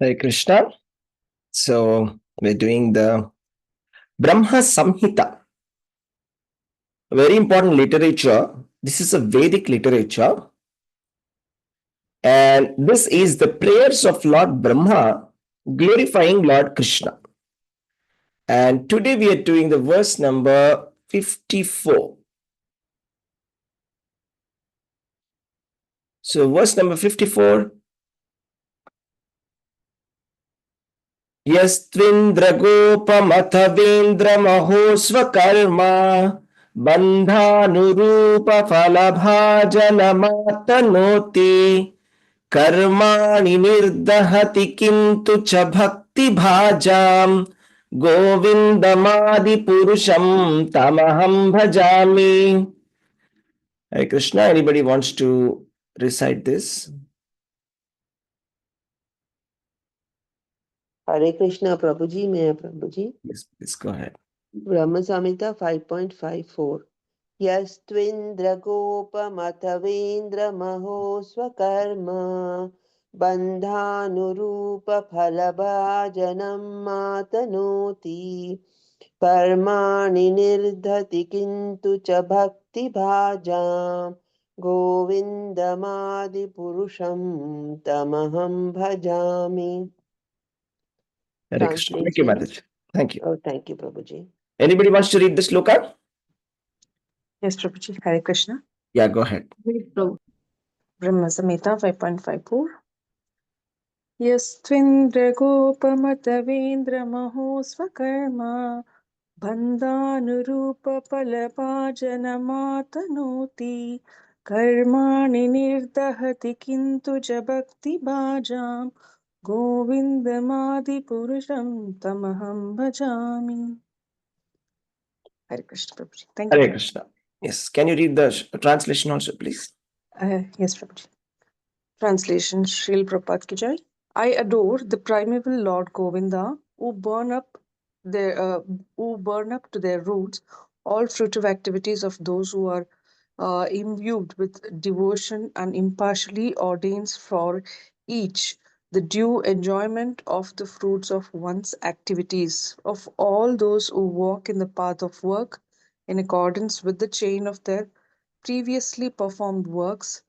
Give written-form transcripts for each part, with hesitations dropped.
Hare Krishna. So we're doing the Brahma-saṁhitā, very important literature. This is a Vedic literature, and this is the prayers of Lord Brahma glorifying Lord Krishna. And today we are doing the verse number 54. So verse number 54. Yastvindra Swakarma Bandhanurupa Falabhajanamatanoti Karmani Nirdahati Kintu Cha Bhakti Bhajam Govindamadi Purusham Tamaham Bhajami. Hare Krishna, anybody wants to recite this? Hare Krishna, Prabhuji, may I, Prabhuji? Yes, please go ahead. Brahma-saṁhitā 5.54. Yastvindra gopa mathavendra maho swakarma bandhanurupa phalabhajanam matanoti karmani nirdhati kintu cha bhakti bhajam govindamadi purusham tamaham bhajami. Hare Krishna. Thank you, Mataji. Thank you. Oh, thank you, Prabhuji. Anybody wants to read the sloka? Yes, Prabhuji. Hare Krishna. Yeah, go ahead. Brahma-saṁhitā 5.54. Yastvindra gopamatavendra maho swakarma bandhanurupa palabhajanamatanooti karmani nirdahati kintu ja bhakti bhajam govindamadi purusham tamaham bhajami. Hare Krishna, Prabhuji. Thank you. Hare Krishna. Yes. Can you read the translation also, please? Yes, Prabhuji. Translation, Śrī Prabhupada ki jai. I adore the primeval Lord Govinda, who burn up to their roots all fruitive activities of those who are imbued with devotion and impartially ordains for each the due enjoyment of the fruits of one's activities, of all those who walk in the path of work in accordance with the chain of their previously performed works,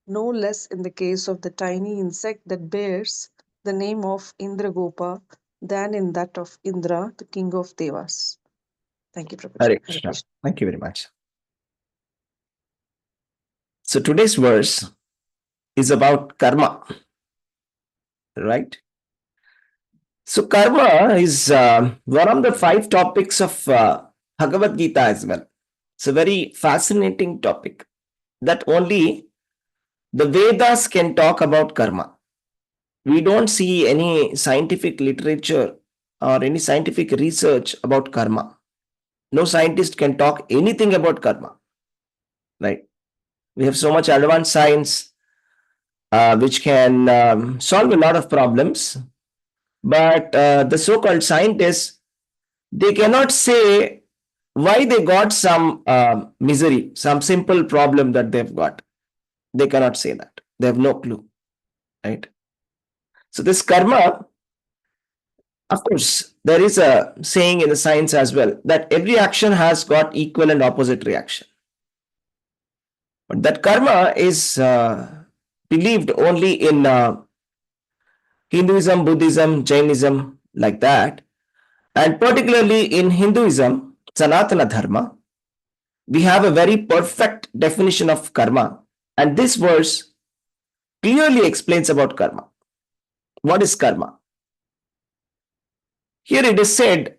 no less in the case of the tiny insect that bears the name of Indragopa than in that of Indra, the king of Devas. Thank you, Prabhuji. Hare Krishna. Thank you very much. So today's verse is about karma, right? So karma is one of the 5 topics of Bhagavad Gita as well. It's a very fascinating topic that only the Vedas can talk about karma. We don't see any scientific literature or any scientific research about karma. No scientist can talk anything about karma, right? We have so much advanced science which can solve a lot of problems, but the so-called scientists, they cannot say why they got some misery, some simple problem that they've got. They cannot say that. They have no clue, right? So this karma, of course, there is a saying in the science as well that every action has got equal and opposite reaction. But that karma is believed only in Hinduism, Buddhism, Jainism, like that. And particularly in Hinduism, Sanatana Dharma, we have a very perfect definition of karma. And this verse clearly explains about karma. What is karma? Here it is said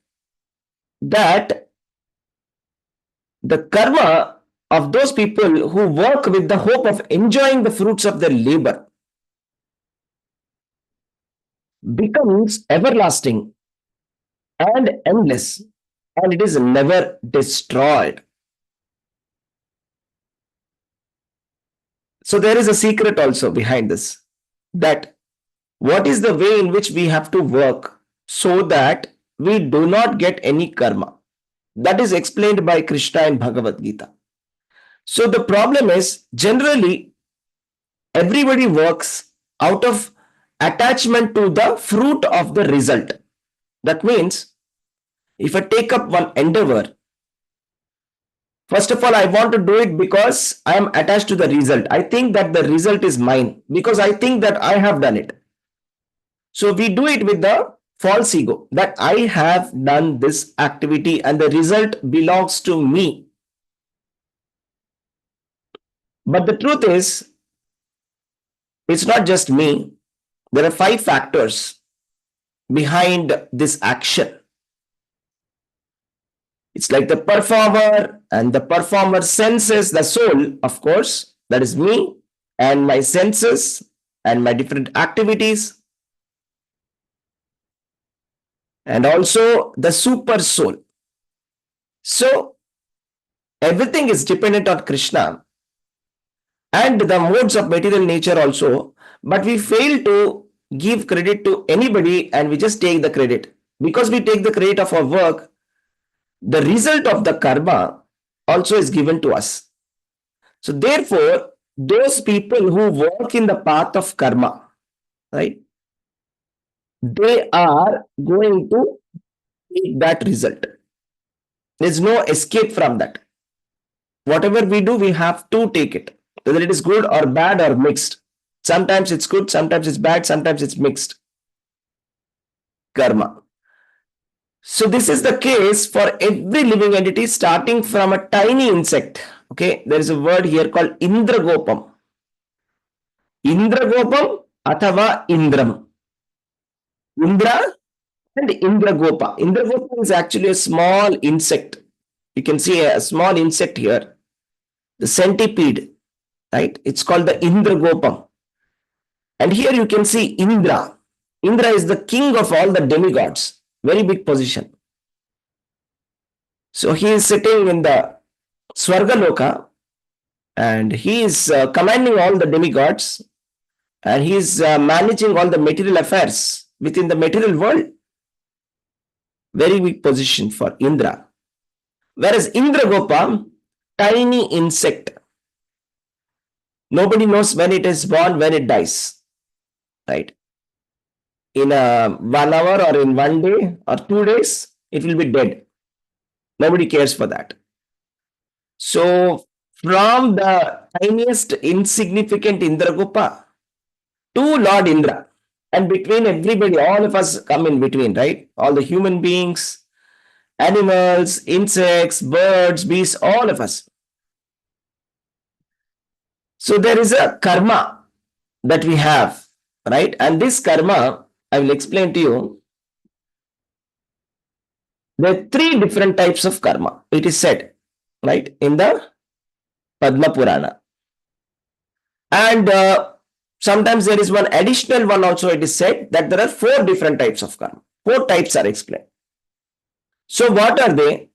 that the karma of those people who work with the hope of enjoying the fruits of their labor becomes everlasting and endless, and it is never destroyed. So there is a secret also behind this, that what is the way in which we have to work so that we do not get any karma. That is explained by Krishna in Bhagavad Gita. So the problem is, generally, everybody works out of attachment to the fruit of the result. That means, if I take up one endeavor, first of all, I want to do it because I am attached to the result. I think that the result is mine because I think that I have done it. So we do it with the false ego that I have done this activity and the result belongs to me. But the truth is, it's not just me. There are 5 factors behind this action. It's like the performer, and the performer senses the soul, of course, that is me, and my senses and my different activities, and also the super soul. So everything is dependent on Krishna and the modes of material nature also, but we fail to give credit to anybody and we just take the credit. Because we take the credit of our work, the result of the karma also is given to us. So therefore, those people who work in the path of karma, right, they are going to take that result. There's no escape from that. Whatever we do, we have to take it, whether it is good or bad or mixed. Sometimes it's good, sometimes it's bad, sometimes it's mixed. Karma. So this is the case for every living entity, starting from a tiny insect. Okay, there is a word here called Indragopam. Indragopam athava Indram. Indra and Indragopa. Indragopa is actually a small insect. You can see a small insect here. The centipede, right? It's called the Indragopam. And here you can see Indra. Indra is the king of all the demigods. Very big position. So he is sitting in the Swargaloka and he is commanding all the demigods and he is managing all the material affairs within the material world. Very big position for Indra. Whereas Indragopa, tiny insect. Nobody knows when it is born, when it dies. Right? In 1 hour or in 1 day or 2 days, it will be dead. Nobody cares for that. So, from the tiniest insignificant Indragopa to Lord Indra, and between everybody, all of us come in between, right? All the human beings, animals, insects, birds, beasts, all of us. So, there is a karma that we have, right? And this karma, I will explain to you. There are 3 different types of karma, it is said, right, in the Padma Purana. And sometimes there is one additional one also, it is said that there are 4 different types of karma. 4 types are explained. So what are they?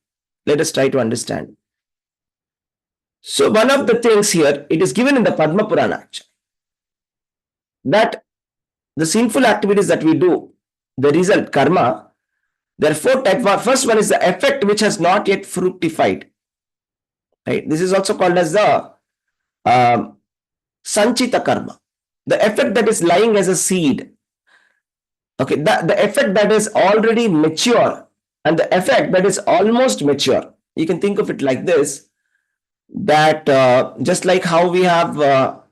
Let us try to understand. So one of the things here, it is given in the Padma Purana actually, that the sinful activities that we do, the result, karma, there are 4 types. First one is the effect which has not yet fructified. Right? This is also called as the Sanchita karma. The effect that is lying as a seed. Okay, the effect that is already mature and the effect that is almost mature. You can think of it like this, that just like how we have a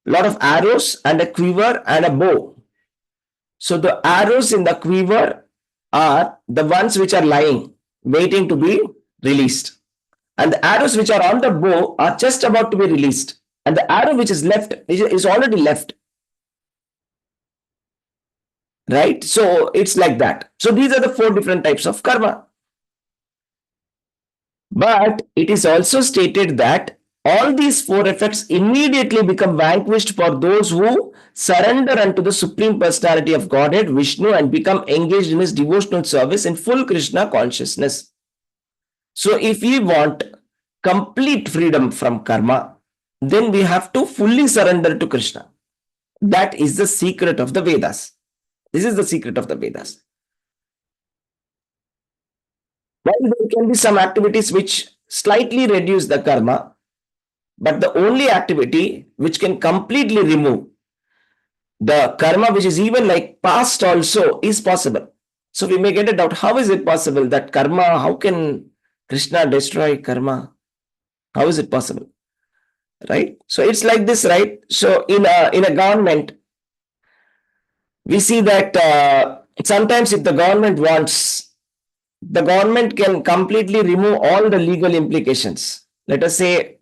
lot of arrows and a quiver and a bow. So the arrows in the quiver are the ones which are lying, waiting to be released. And the arrows which are on the bow are just about to be released. And the arrow which is left is already left. Right? So it's like that. So these are the 4 different types of karma. But it is also stated that all these 4 effects immediately become vanquished for those who surrender unto the Supreme Personality of Godhead, Vishnu, and become engaged in his devotional service in full Krishna consciousness. So if we want complete freedom from karma, then we have to fully surrender to Krishna. That is the secret of the Vedas. This is the secret of the Vedas. While there can be some activities which slightly reduce the karma, but the only activity which can completely remove the karma which is even like past also is possible. So we may get a doubt, how is it possible that karma, how can Krishna destroy karma? How is it possible? Right? So it's like this, right? So in a government, we see that sometimes if the government wants, the government can completely remove all the legal implications. Let us say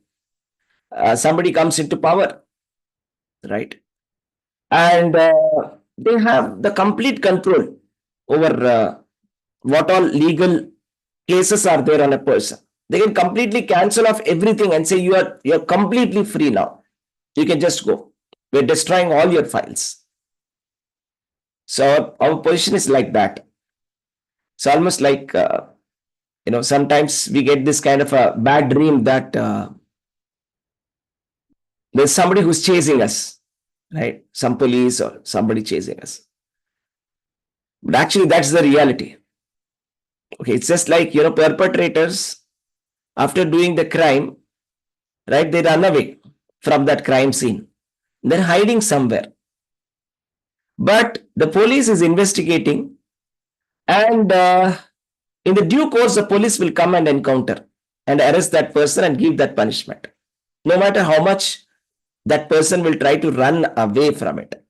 somebody comes into power, right? And they have the complete control over what all legal cases are there on a person. They can completely cancel off everything and say you're completely free now. You can just go. We're destroying all your files. So our position is like that. It's almost like sometimes we get this kind of a bad dream that there's somebody who's chasing us, right? Some police or somebody chasing us. But actually, that's the reality. Okay, it's just like, perpetrators, after doing the crime, right, they run away from that crime scene. They're hiding somewhere. But the police is investigating, and in the due course, the police will come and encounter and arrest that person and give that punishment. No matter how much that person will try to run away from it.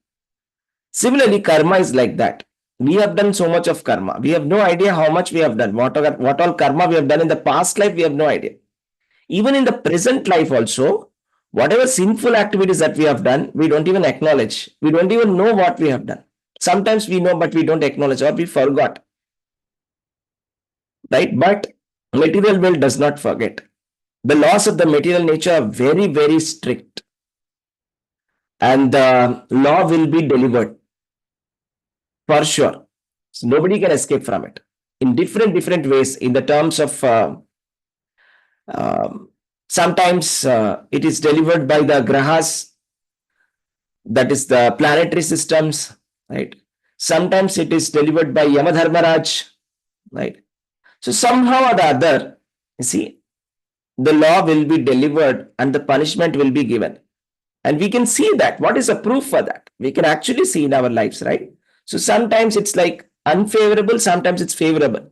Similarly, karma is like that. We have done so much of karma. We have no idea how much we have done. What all karma we have done in the past life, we have no idea. Even in the present life also, whatever sinful activities that we have done, we don't even acknowledge. We don't even know what we have done. Sometimes we know, but we don't acknowledge, or we forgot. Right? But material world does not forget. The laws of the material nature are very, very strict. And the law will be delivered for sure. So nobody can escape from it in different ways, in the terms of sometimes it is delivered by the grahas, that is the planetary systems, right? Sometimes it is delivered by Yamadharmaraj, right? So somehow or the other, you see, the law will be delivered and the punishment will be given. And we can see that. What is the proof for that? We can actually see in our lives, right? So sometimes it's like unfavorable, sometimes it's favorable.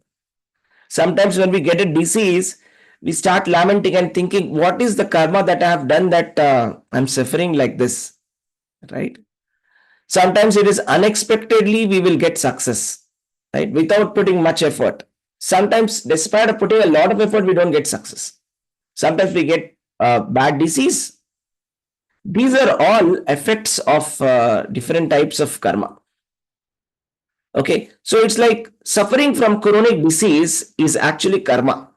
Sometimes when we get a disease, we start lamenting and thinking, what is the karma that I have done that I'm suffering like this, right? Sometimes it is unexpectedly we will get success, right? Without putting much effort. Sometimes despite putting a lot of effort, we don't get success. Sometimes we get bad disease. These are all effects of different types of karma. Okay, so it's like suffering from chronic disease is actually karma.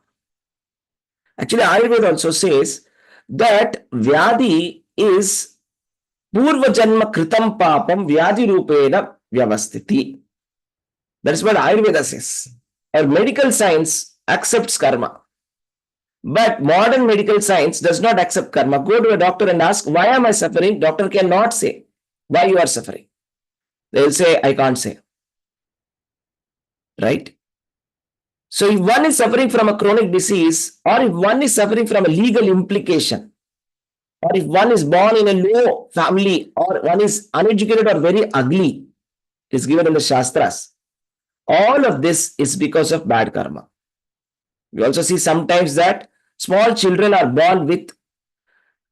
Actually, Ayurveda also says that Vyadi is Purva Janma Kritam Papam Vyadi Rupena Vyavastiti. That's what Ayurveda says. Our medical science accepts karma. But modern medical science does not accept karma. Go to a doctor and ask, why am I suffering? Doctor cannot say why you are suffering. They will say, I can't say. Right? So if one is suffering from a chronic disease, or if one is suffering from a legal implication, or if one is born in a low family, or one is uneducated or very ugly, is given in the Shastras, all of this is because of bad karma. We also see sometimes that small children are born with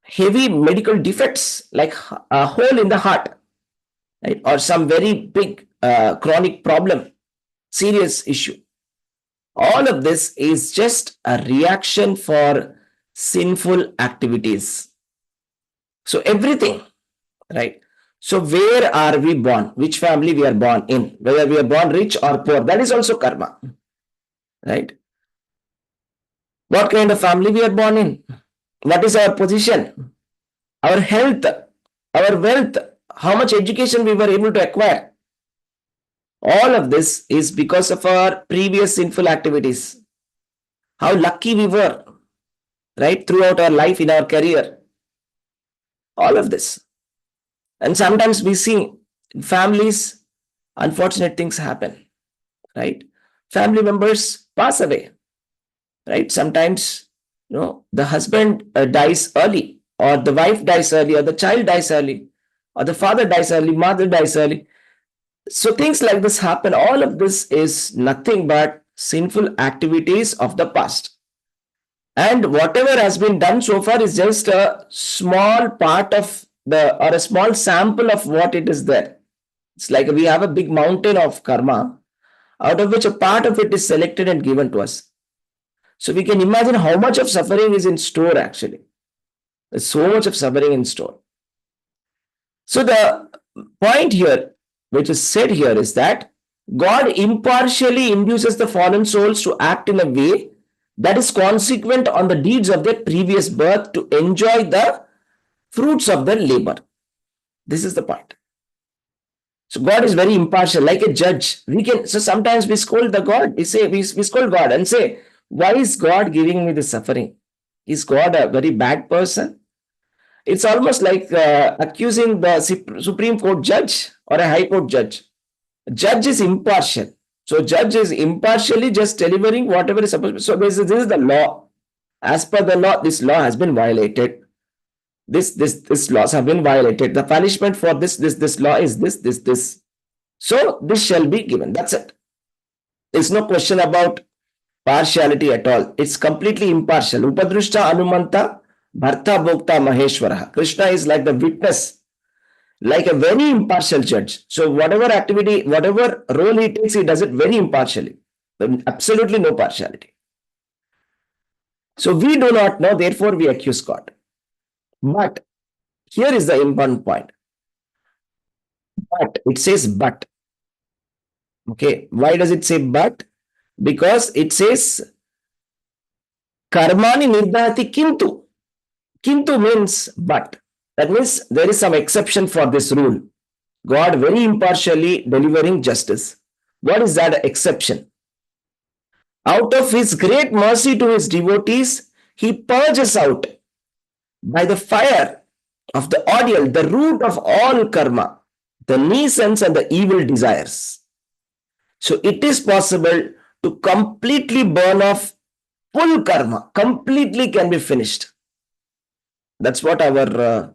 heavy medical defects, like a hole in the heart, right? Or some very big chronic problem, serious issue. All of this is just a reaction for sinful activities. So everything, right? So where are we born? Which family we are born in? Whether we are born rich or poor, that is also karma, right? What kind of family we are born in? What is our position? Our health, our wealth, how much education we were able to acquire. All of this is because of our previous sinful activities. How lucky we were, right, throughout our life, in our career. All of this. And sometimes we see in families, unfortunate things happen, right? Family members pass away, right? Sometimes, the husband dies early, or the wife dies early, or the child dies early. or the father dies early, mother dies early. So things like this happen. All of this is nothing but sinful activities of the past. And whatever has been done so far is just a small part of or a small sample of what it is there. It's like we have a big mountain of karma, out of which a part of it is selected and given to us. So we can imagine how much of suffering is in store actually. There's so much of suffering in store. So the point here, which is said here, is that God impartially induces the fallen souls to act in a way that is consequent on the deeds of their previous birth to enjoy the fruits of their labor. This is the point. So God is very impartial, like a judge. So sometimes we scold the God. We scold God and say, why is God giving me the suffering? Is God a very bad person? It's almost like accusing the Supreme Court judge or a High Court judge. Judge is impartial. So judge is impartially just delivering whatever is supposed to be. So this is the law. As per the law, this law has been violated. This laws have been violated. The punishment for this law is this. So this shall be given. That's it. There's no question about partiality at all. It's completely impartial. Upadrushta Anumanta Bharta Bhokta Maheshwara. Krishna is like the witness, like a very impartial judge. So whatever activity, whatever role he takes, he does it very impartially. Absolutely no partiality. So we do not know, therefore we accuse God. But here is the important point. But it says but. Okay, why does it say but? Because it says karmani nirdhati kintu. Kintu means but. That means there is some exception for this rule. God very impartially delivering justice. What is that exception? Out of his great mercy to his devotees, he purges out by the fire of the ordeal the root of all karma, the nuisance and the evil desires. So it is possible to completely burn off full karma, completely can be finished. That's what our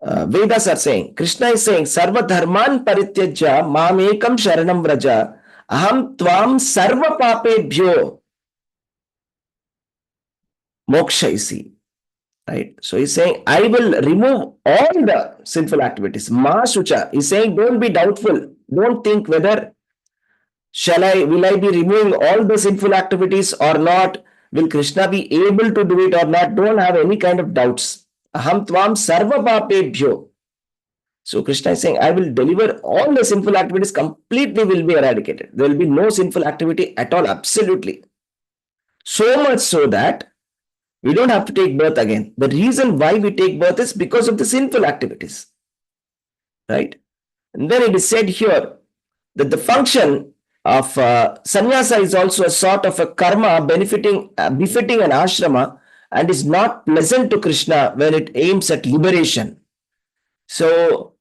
Vedas are saying. Krishna is saying, Sarva dharman parityajya mamekam sharanam vraja aham tvam sarva papebhyo mokshaisi. Right? So he's saying, I will remove all the sinful activities. Ma Shucha. He's saying, don't be doubtful. Don't think whether will I be removing all the sinful activities or not? Will Krishna be able to do it or not? Don't have any kind of doubts. Aham tvam sarva papebhyo. So Krishna is saying, I will deliver all the sinful activities completely will be eradicated. There will be no sinful activity at all. Absolutely. So much so that we don't have to take birth again. The reason why we take birth is because of the sinful activities. Right? And then it is said here that the function of sannyasa is also a sort of a karma befitting an ashrama and is not pleasant to Krishna when it aims at liberation. So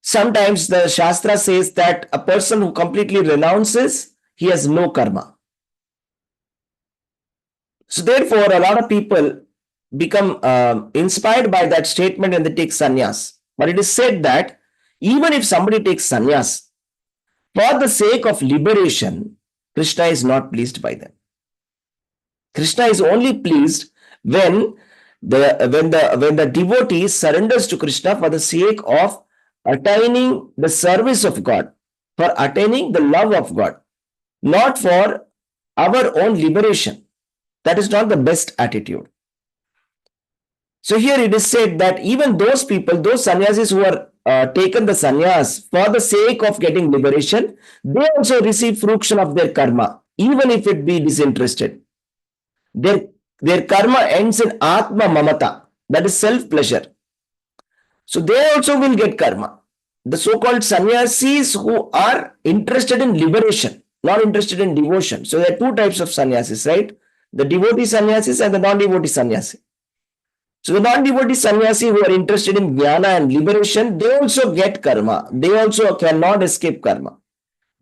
sometimes the Shastra says that a person who completely renounces, he has no karma. So therefore, a lot of people become inspired by that statement and they take sannyas. But it is said that even if somebody takes sannyas, for the sake of liberation, Krishna is not pleased by them. Krishna is only pleased when the devotee surrenders to Krishna for the sake of attaining the service of God, for attaining the love of God, not for our own liberation. That is not the best attitude. So here it is said that even those people, those sannyasis who are taken the sannyas for the sake of getting liberation, they also receive fruition of their karma, even if it be disinterested. Their karma ends in atma mamata, that is self-pleasure. So they also will get karma. The so-called sannyasis who are interested in liberation, not interested in devotion. So there are two types of sannyasis, right? The devotee sannyasis and the non-devotee sannyasi. So the non-devotee sannyasi who are interested in jnana and liberation, they also get karma. They also cannot escape karma.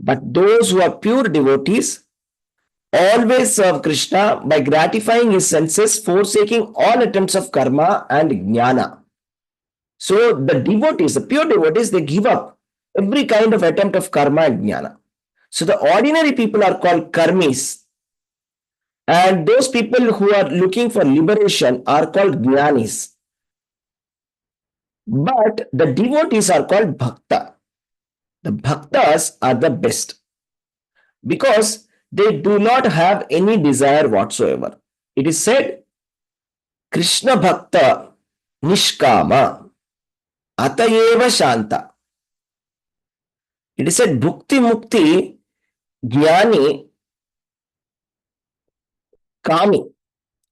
But those who are pure devotees always serve Krishna by gratifying his senses, forsaking all attempts of karma and jnana. So the devotees, the pure devotees, they give up every kind of attempt of karma and jnana. So the ordinary people are called karmis, and those people who are looking for liberation are called jnanis. But the devotees are called bhakta. The bhaktas are the best because they do not have any desire whatsoever. It is said, Krishna bhakta nishkama atayeva shanta. It is said, bhukti mukti jnani kami.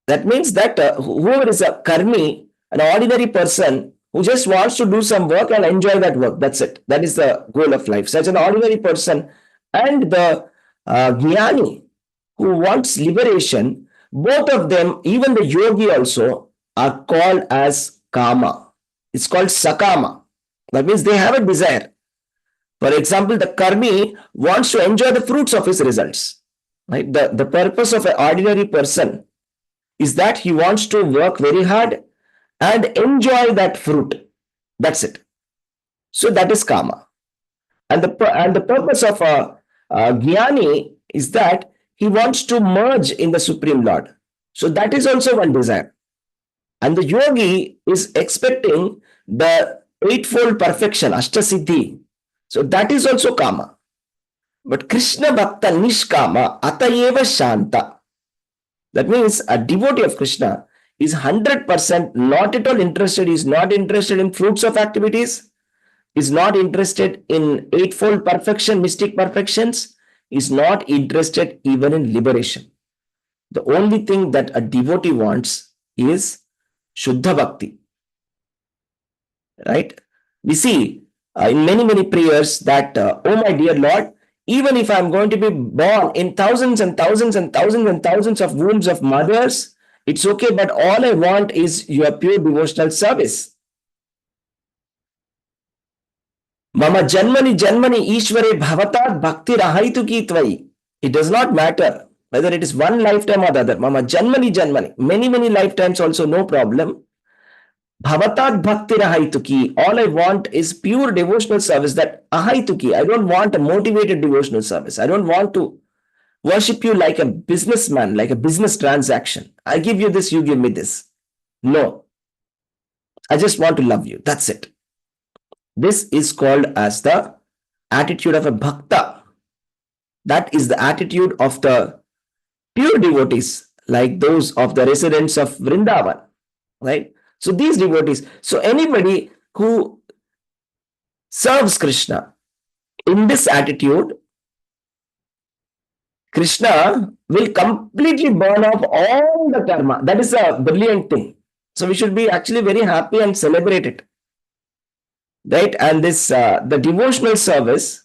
That means that whoever is a karmi, an ordinary person who just wants to do some work and enjoy that work, that's it. That is the goal of life. Such an ordinary person and the jnani who wants liberation, both of them, even the yogi also, are called as kama. It's called sakama. That means they have a desire. For example, the karmi wants to enjoy the fruits of his results. Right? The purpose of an ordinary person is that he wants to work very hard and enjoy that fruit. That's it. So that is kama. And the purpose of a jnani is that he wants to merge in the Supreme Lord. So that is also one desire. And the yogi is expecting the eightfold perfection, Ashtasiddhi. So that is also kama. But Krishna Bhakta Nishkama Atayeva Shanta. That means a devotee of Krishna is 100% not at all interested, is not interested in fruits of activities, is not interested in eightfold perfection, mystic perfections, is not interested even in liberation. The only thing that a devotee wants is Shuddha Bhakti. Right? We see in many prayers that, oh my dear Lord, even if I'm going to be born in thousands and thousands and thousands and thousands of wombs of mothers, it's okay, but all I want is your pure devotional service. Mama janmani janmani ishvare bhavatat bhakti rahaitu ki tvai. It does not matter whether it is one lifetime or the other. Mama janmani janmani. Many lifetimes also, no problem. Bhavatat bhakti rahaituki. All I want is pure devotional service. That ahaituki. I don't want a motivated devotional service. I don't want to worship you like a businessman, like a business transaction. I give you this, you give me this. No. I just want to love you. That's it. This is called as the attitude of a bhakta. That is the attitude of the pure devotees, like those of the residents of Vrindavan. Right? So these devotees, so anybody who serves Krishna in this attitude, Krishna will completely burn off all the karma. That is a brilliant thing. So we should be actually very happy and celebrate it. Right? And this, the devotional service,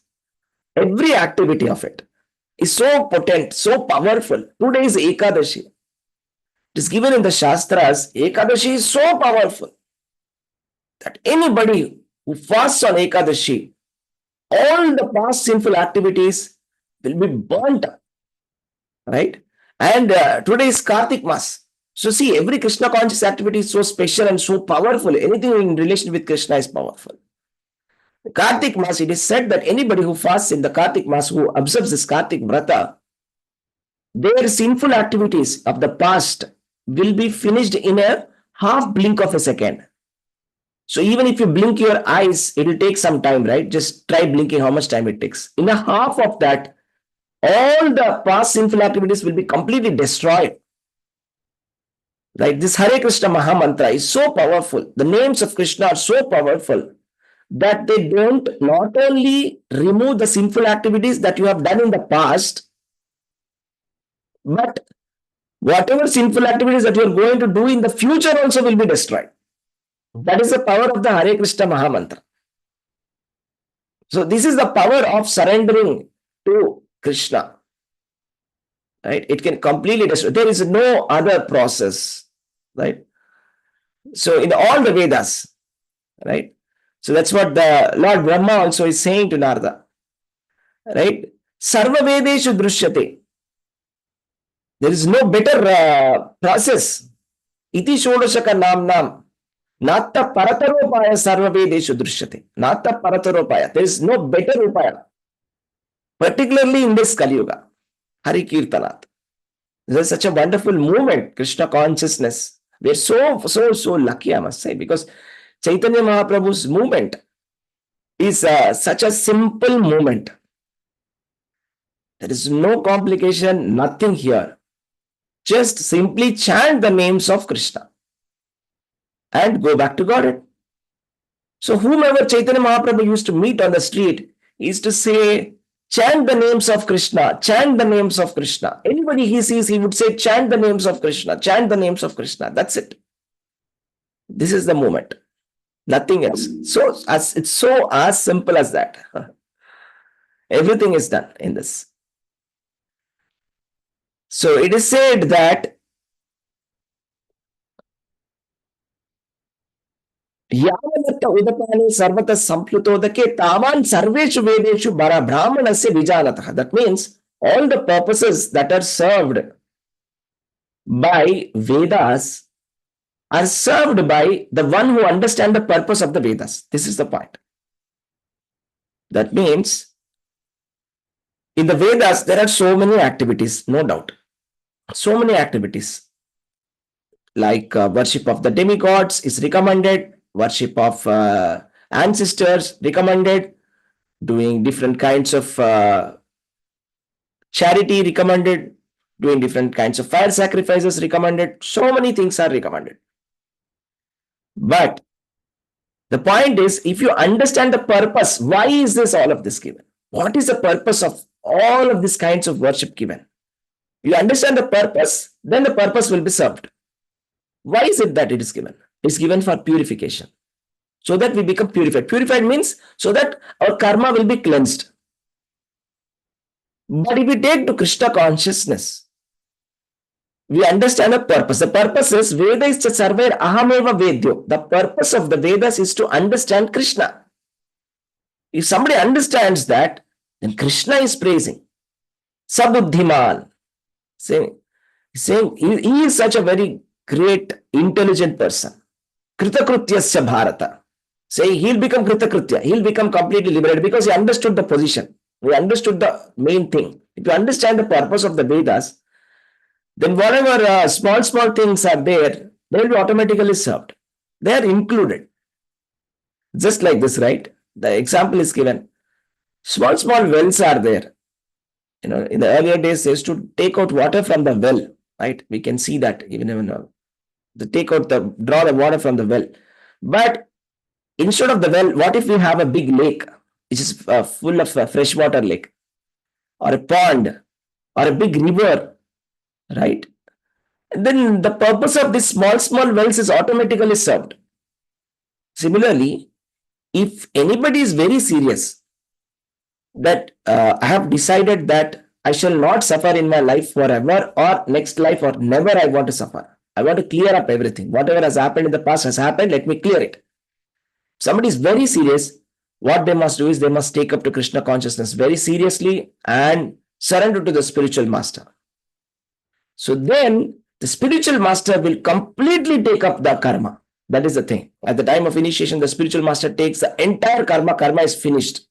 every activity of it is so potent, so powerful. Today is Ekadashi. It is given in the Shastras, Ekadashi is so powerful that anybody who fasts on Ekadashi, all the past sinful activities will be burnt up. Right? And today is Kartik Mas. So see, every Krishna conscious activity is so special and so powerful. Anything in relation with Krishna is powerful. Kartik Mas, it is said that anybody who fasts in the Kartik Mas, who observes this Kartik Vrata, their sinful activities of the past will be finished in a half blink of a second. So even if you blink your eyes, it will take some time, right? Just try blinking how much time it takes. In a half of that, all the past sinful activities will be completely destroyed. Right? This Hare Krishna Mahamantra is so powerful. The names of Krishna are so powerful that they don't not only remove the sinful activities that you have done in the past, but whatever sinful activities that you are going to do in the future also will be destroyed. That is the power of the Hare Krishna Mahamantra. So this is the power of surrendering to Krishna. Right? It can completely destroy. There is no other process. Right? So in all the Vedas, right? So that's what the Lord Brahma also is saying to Narada. Right? Sarva Vedeshu Drishyate. There is no better process. Iti Shodashaka Nam Nam. Nata parataropaya sarvavedeshu drishyate. Nata parataropaya. There is no better upaya. Particularly in this Kali Yuga. Hari Kirtanat. This is such a wonderful movement, Krishna consciousness. We are so lucky, I must say, because Chaitanya Mahaprabhu's movement is such a simple movement. There is no complication, nothing here. Just simply chant the names of Krishna and go back to Godhead. So whomever Chaitanya Mahaprabhu used to meet on the street, he used to say, chant the names of Krishna, chant the names of Krishna. Anybody he sees, he would say, chant the names of Krishna, chant the names of Krishna. That's it. This is the moment. Nothing else. So it's so as simple as that. Everything is done in this. So it is said that Yavanatta udapane sarvata samplutodake tavan sarveshu vedeshu brahmanasya vijanatah. That means all the purposes that are served by Vedas are served by the one who understands the purpose of the Vedas. This is the point. That means in the Vedas, there are so many activities, no doubt. So many activities. Like worship of the demigods is recommended, worship of ancestors recommended, doing different kinds of charity recommended, doing different kinds of fire sacrifices recommended. So many things are recommended. But the point is, if you understand the purpose, why is this all of this given? What is the purpose of all of these kinds of worship given? You understand the purpose, then the purpose will be served. Why is it that it is given? It's given for purification. So that we become purified. Purified means so that our karma will be cleansed. But if we take to Krishna consciousness, we understand the purpose. The purpose is Veda is sarver ahameva vedyo. The purpose of the Vedas is to understand Krishna. If somebody understands that, then Krishna is praising. Sabuddhiman. Saying he is such a very great, intelligent person. Kritakrutyasya Bharata. Saying he'll become Kritakritya. He'll become completely liberated because he understood the position. He understood the main thing. If you understand the purpose of the Vedas, then whatever small things are there, they will be automatically served. They are included. Just like this, right? The example is given. Small wells are there. You know, in the earlier days, they used to take out water from the well, right? We can see that even draw the water from the well. But instead of the well, what if we have a big lake, which is full of freshwater lake, or a pond, or a big river, right? And then the purpose of these small wells is automatically served. Similarly, if anybody is very serious that I have decided that I shall not suffer in my life forever or next life or never I want to suffer. I want to clear up everything. Whatever has happened in the past has happened. Let me clear it. Somebody is very serious. What they must do is they must take up to Krishna consciousness very seriously and surrender to the spiritual master. So then the spiritual master will completely take up the karma. That is the thing. At the time of initiation, the spiritual master takes the entire karma. Karma is finished.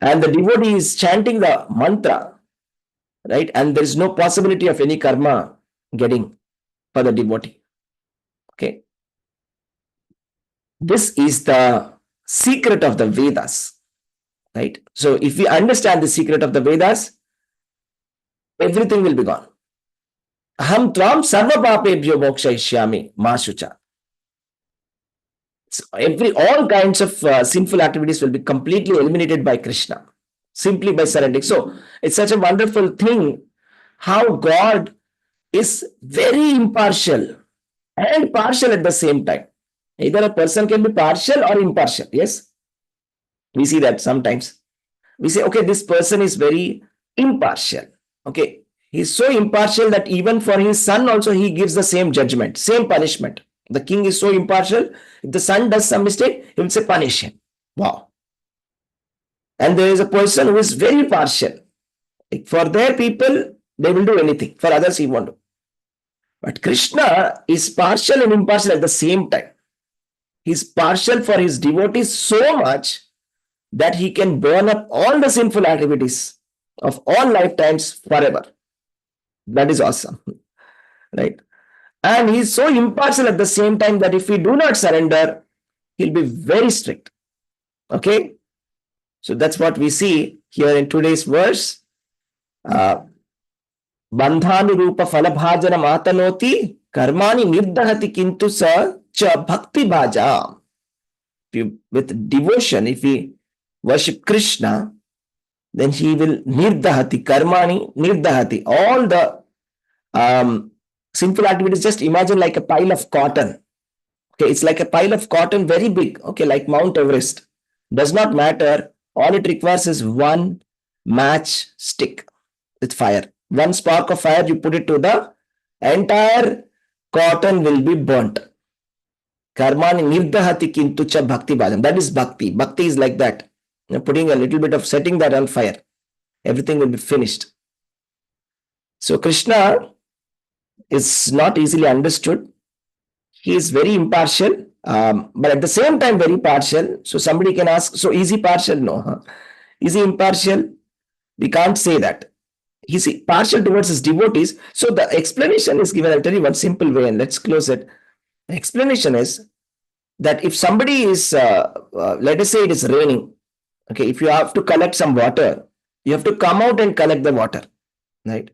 And the devotee is chanting the mantra, right? And there is no possibility of any karma getting for the devotee. Okay. This is the secret of the Vedas, right? So if we understand the secret of the Vedas, everything will be gone. Aham tvam sarva papebhyo mokshayishyami ma shucha. So all kinds of sinful activities will be completely eliminated by Krishna, simply by surrendering. So it's such a wonderful thing how God is very impartial and partial at the same time. Either a person can be partial or impartial. Yes, we see that sometimes. We say, okay, this person is very impartial. Okay, he's so impartial that even for his son also he gives the same judgment, same punishment. The king is so impartial. If the son does some mistake, he will say, punish him. Wow. And there is a person who is very partial. For their people, they will do anything. For others, he won't do. But Krishna is partial and impartial at the same time. He's partial for his devotees so much that he can burn up all the sinful activities of all lifetimes forever. That is awesome, right? And he's so impartial at the same time that if we do not surrender, he'll be very strict. Okay? So that's what we see here in today's verse. Bandhanurupa falabhajana matanoti karmani nirdahati kintu sa cha bhakti bhaja. With devotion, if we worship Krishna, then he will nirdahati, karmani nirdahati. All the sinful activities, just imagine like a pile of cotton. Okay, it's like a pile of cotton, very big, okay, like Mount Everest. Does not matter. All it requires is one match stick with fire. One spark of fire, you put it to the entire cotton will be burnt. Karmani nirdahati kintu cha bhakti bhajam. That is bhakti. Bhakti is like that. You're putting a little bit of setting that on fire. Everything will be finished. So Krishna is not easily understood. He is very impartial, but at the same time very partial. So somebody can ask, so is he partial? No. Is he impartial? We can't say that. He's partial towards his devotees. So the explanation is given. I'll tell you one simple way and let's close it. The explanation is that if somebody is, let us say it is raining. Okay, if you have to collect some water, you have to come out and collect the water, right?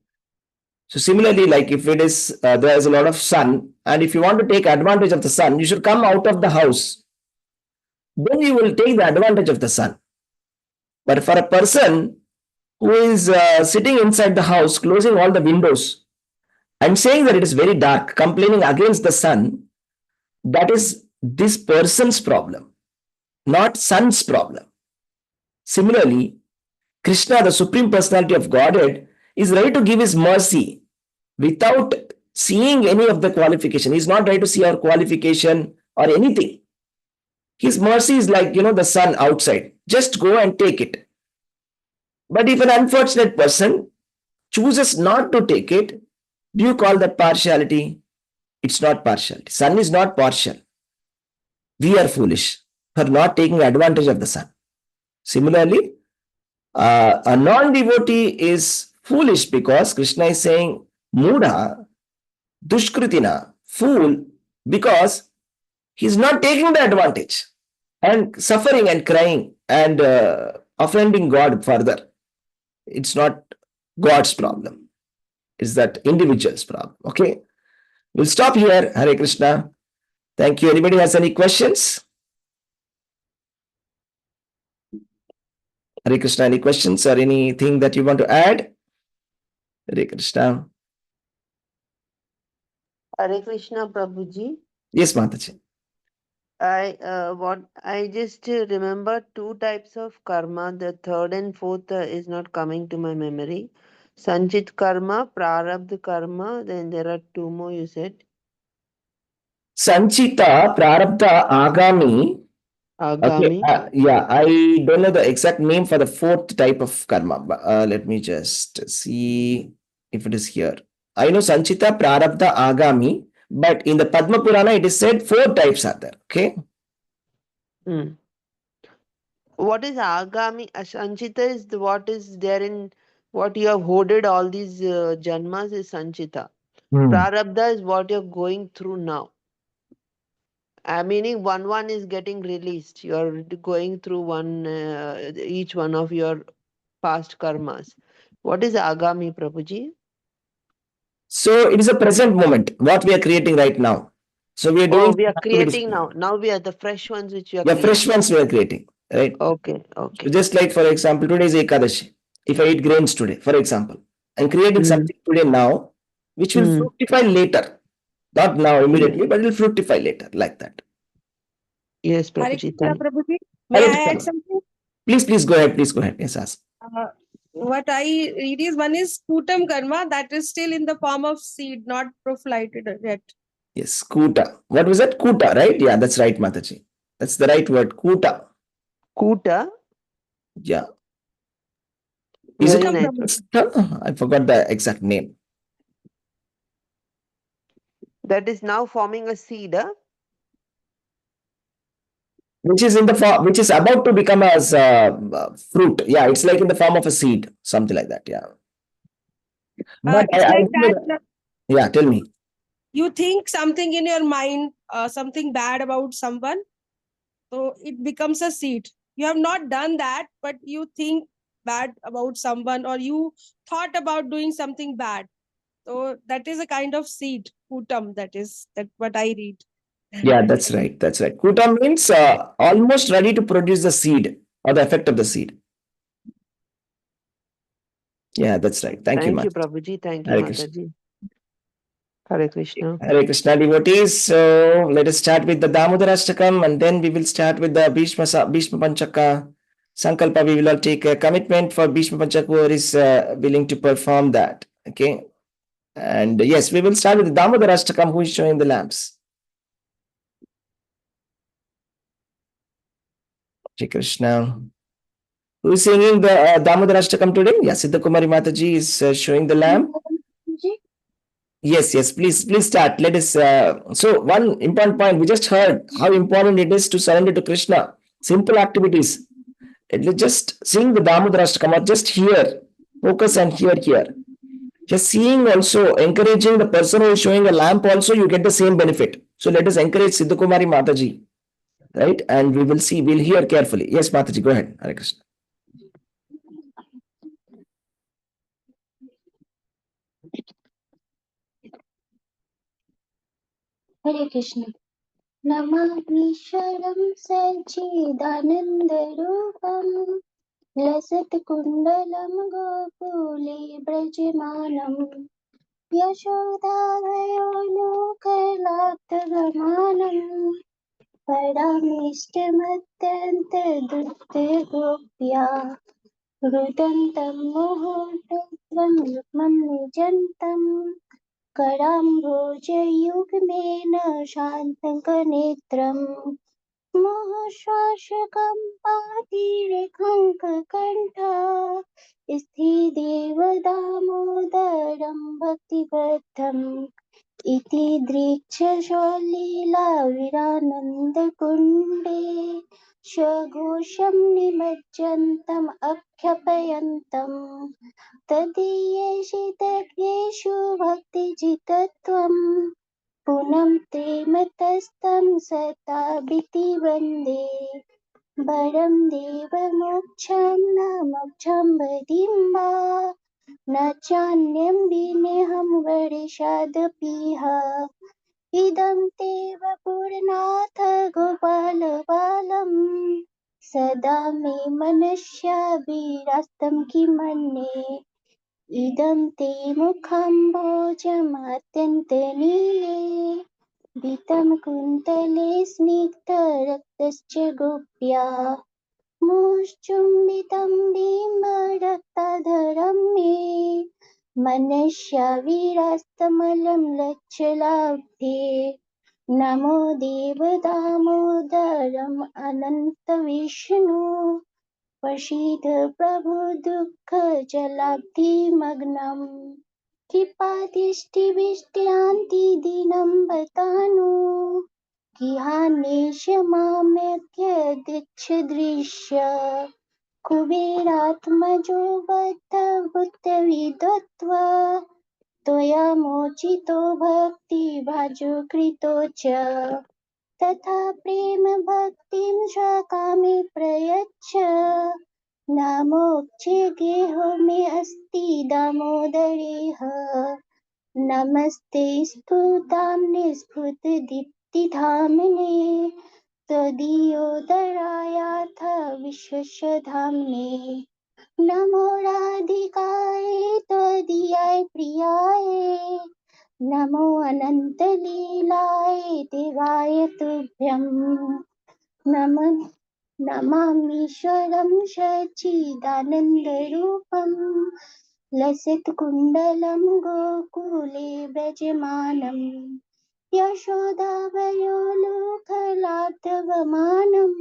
So similarly, like if it is, there is a lot of sun, and if you want to take advantage of the sun, you should come out of the house. Then you will take the advantage of the sun. But for a person who is sitting inside the house, closing all the windows, and saying that it is very dark, complaining against the sun, that is this person's problem, not sun's problem. Similarly, Krishna, the Supreme Personality of Godhead, is ready to give his mercy without seeing any of the qualification. He's not ready to see our qualification or anything. His mercy is like, the sun outside. Just go and take it. But if an unfortunate person chooses not to take it, do you call that partiality? It's not partiality. Sun is not partial. We are foolish for not taking advantage of the sun. Similarly, a non-devotee is foolish because Krishna is saying, Mudha, Dushkritina, fool, because he's not taking the advantage and suffering and crying and offending God further. It's not God's problem. It's that individual's problem. Okay. We'll stop here. Hare Krishna. Thank you. Anybody has any questions? Hare Krishna, any questions or anything that you want to add? Hare Krishna. Hare Krishna, Prabhuji. Yes, Mataji. I just remember two types of karma. The third and fourth is not coming to my memory. Sanchit karma, prarabdha karma. Then there are two more you said. Sanchita, Prarabdha, Agami. Agami. Okay, yeah, I don't know the exact name for the fourth type of karma. But, let me just see if it is here. I know Sanchita, Prarabdha, Agami, but in the Padma Purana it is said 4 types are there. Okay. What is agami? Sanchita is what is there in what you have hoarded all these janmas is Sanchita. Prarabdha is what you're going through now. Meaning one is getting released. You're going through each one of your past karmas. What is agami, Prabhuji? So it is a present moment, what we are creating right now. So we are doing. We are creating now. Now we are the fresh ones which you are creating. Fresh ones we are creating, right? Okay. So just like, for example, today is Ekadashi. If I eat grains today, for example, I'm creating something today now, which will fructify later. Not now immediately, but it will fructify later, like that. Yes, Prabhuji. Prabhuji, may I add something? Please go ahead. Yes, ask. What I read is one is Kutam karma, that is still in the form of seed, not proflighted yet. Yes, Kuta. What was that? Kuta, right? Yeah, that's right, Mataji. That's the right word. Kuta. Kuta? Yeah. Is it? I forgot the exact name. That is now forming a seed, huh? Which is in the form, which is about to become as fruit. Yeah, it's like in the form of a seed, something like that. Yeah. But It's like that. yeah, tell me. You think something in your mind, something bad about someone, so it becomes a seed. You have not done that, but you think bad about someone, or you thought about doing something bad. So that is a kind of seed, kutam. That what I read. Yeah, that's right. That's right. Kuta means almost ready to produce the seed or the effect of the seed. Yeah, that's right. Thank you, Thank you, Mat. Prabhuji. Thank you, Hare Krishna. Mataji. Hare Krishna. Hare Krishna devotees. So let us start with the Damodarashtakam and then we will start with the Bhishma Panchaka. Sankalpa, we will all take a commitment for Bhishma Panchaka who is willing to perform that. Okay. And yes, we will start with the Damodarashtakam who is showing the lamps. Hare Krishna. Who is singing the Damodarashtakam today? Yes, Siddha Kumari Mataji is showing the lamp. Yes, yes, please start. Let us. So, one important point we just heard how important it is to surrender to Krishna. Simple activities. Just sing the Damodarashtakam or just hear, focus and hear. Just seeing also, encouraging the person who is showing a lamp also, you get the same benefit. So, let us encourage Siddha Kumari Mataji, right? And we will see, we'll hear carefully. Yes, Mataji, go ahead. Hare Krishna. Hare Krishna. Namamishwaram Sachidanandarupam Lasat Kundalam Gokule Brajamanam Yashodhavayonukalaptagamanam Paramishtamatantaduttegopya Rudantam Muhurtatvam Yukmam Nijantam कराम्भोजयुग्मेन शान्तकनेत्रम् मोहश्वासकं पातिरेखाङ्ककण्ठ स्थिदेवदामोदरं भक्तिबद्धम् इति दृक्षशलीलाविरानन्दकुण्डे स्वघोषं निमज्जन्तम् अख्यपयन्तम् तदीयेषितज्ञेषु भक्तिजितत्वं पुनं ते मतस्तं सताभिति वन्दे वरं देवमोक्षं न मोक्षं वदिं वा न चान्यं विनेहं वरिषादपीह इदं ते वपुरनाथ गोपालबालं सदा मे मनस्याभिरास्तं किमन्ये इदं ते मुखम्भोजमत्यन्तनीले वितं कुन्तले स्निग्धरक्तश्च गोप्या मुश्चुम्बितं बिम्बरक्ताधरं मे मनस्याविरास्तमलं लच्छलाभ्ये नमो देवदामोदरम् अनन्तविष्णु प्रसीद प्रभु दुःखजलाब्धिमग्नम् कृपादृष्टिविष्टान्तिदीनं बतानु गृहान्वेष मामेत्य दृक्ष कुबेरात्मजो बद्धभूतविदत्वा त्वया मोचितो भक्तिभाजो कृतो च तथा प्रेम भक्तिं स्वकामे प्रयच्छ नामोक्षे गेहो मे अस्ति दामोदरेह नमस्ते स्फुटां निस्फुटदीप्तिधाम्ने त्वदीयोदरायाथ विश्वस्य धाम्ने नमो राधिकाय त्वदीयाय प्रियाय नमो अनन्तलीलाय देवाय तुभ्यं नमामीश्वरं सच्चिदानन्दरूपं लसितकुण्डलं गोकुले व्रजमानं यशोदावयोलुकलाटवमानं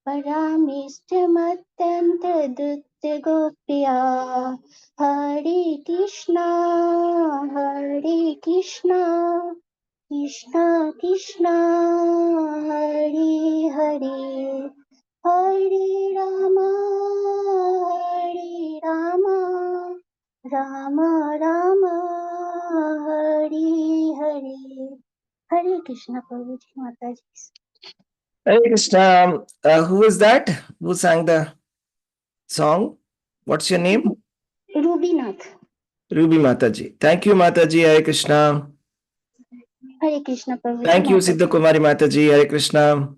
परामिष्टमत्यन्तदुत्तगोप्या हरे Krishna Krishna Krishna Hare Hare Hare Rama Rama Rama Hare Hare. Hare Krishna Prabhuji Mataji. Hare Krishna. Who is that? Who sang the song? What's your name? Ruby Nath. Ruby Mataji. Thank you, Mataji. Hare Krishna. Hare Krishna Prabhuji. Thank you, Mataji. Siddha Kumari Mataji. Hare Krishna.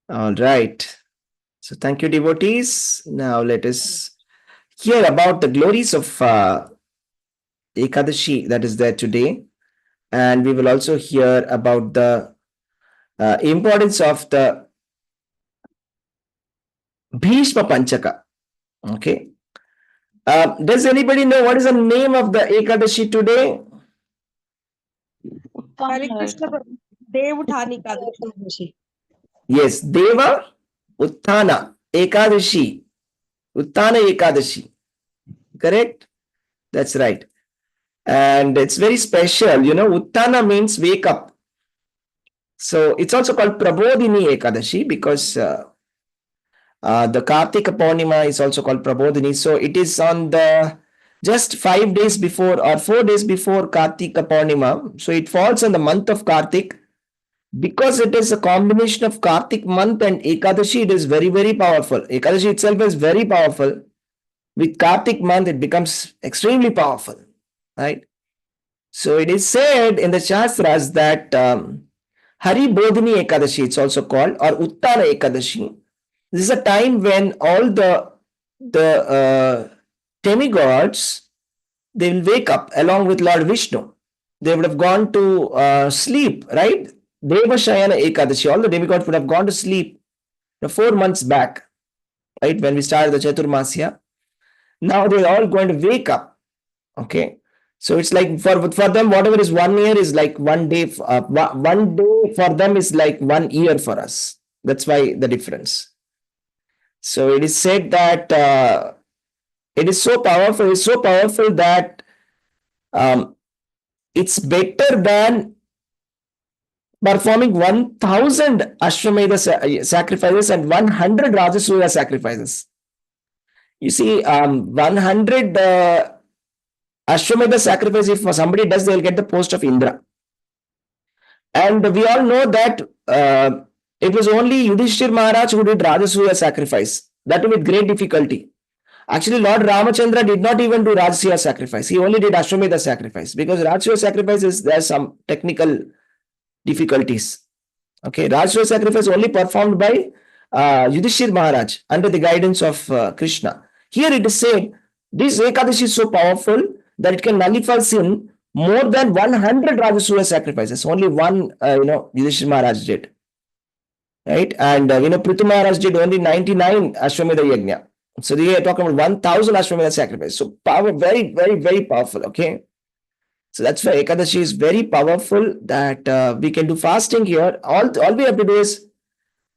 All right. So thank you, devotees. Now let us hear about the glories of Ekadashi that is there today. And we will also hear about the importance of the Bhishma Panchaka. Okay. Does anybody know what is the name of the Ekadashi today? Hare Krishna Prabhu. Dev Uthani Ekadashi. Yes, Deva Utthana Ekadashi. Utthana Ekadashi. Correct? That's right. And it's very special. You know, Utthana means wake up. So it's also called Prabodhini Ekadashi because the Kartika Purnima is also called Prabodhini. So it is on the just 5 days before or 4 days before Kartika Purnima. So it falls on the month of Kartik. Because it is a combination of Kartik month and Ekadashi, it is very, very powerful. Ekadashi itself is very powerful. With Kartik month, it becomes extremely powerful, right? So it is said in the Shastras that Hari Bodhini Ekadashi, it's also called, or Uttana Ekadashi. This is a time when all the demigods, they will wake up along with Lord Vishnu. They would have gone to sleep, right? Devashayana Ekadashi, all the demigods would have gone to sleep 4 months back, right? When we started the Chaturmasya. Now they're all going to wake up. Okay. So it's like for them, whatever is 1 year is like 1 day. 1 day for them is like 1 year for us. That's why the difference. So it is said that it is so powerful. It's so powerful that it's better than performing 1,000 Ashwamedha sacrifices and 100 Rajasuya sacrifices. You see, 100 Ashwamedha sacrifice, if somebody does, they'll get the post of Indra. And we all know that it was only Yudhishthir Maharaj who did Rajasuya sacrifice, that too with great difficulty. Actually, Lord Ramachandra did not even do Rajasuya sacrifice. He only did Ashwamedha sacrifice because Rajasuya sacrifice is there some technical difficulties. Okay, Rajasuya sacrifice only performed by Yudhishthir Maharaj under the guidance of Krishna. Here it is said, this Ekadashi is so powerful that it can nullify sin more than 100 Rajasuya sacrifices. Only one, Yudhishthir Maharaj did. Right? And, Prithu Maharaj did only 99 Ashwamedha Yajna. So they are talking about 1,000 Ashwamedha sacrifice. So power, very, very, very powerful. Okay. So that's why Ekadashi is very powerful that we can do fasting here. All we have to do is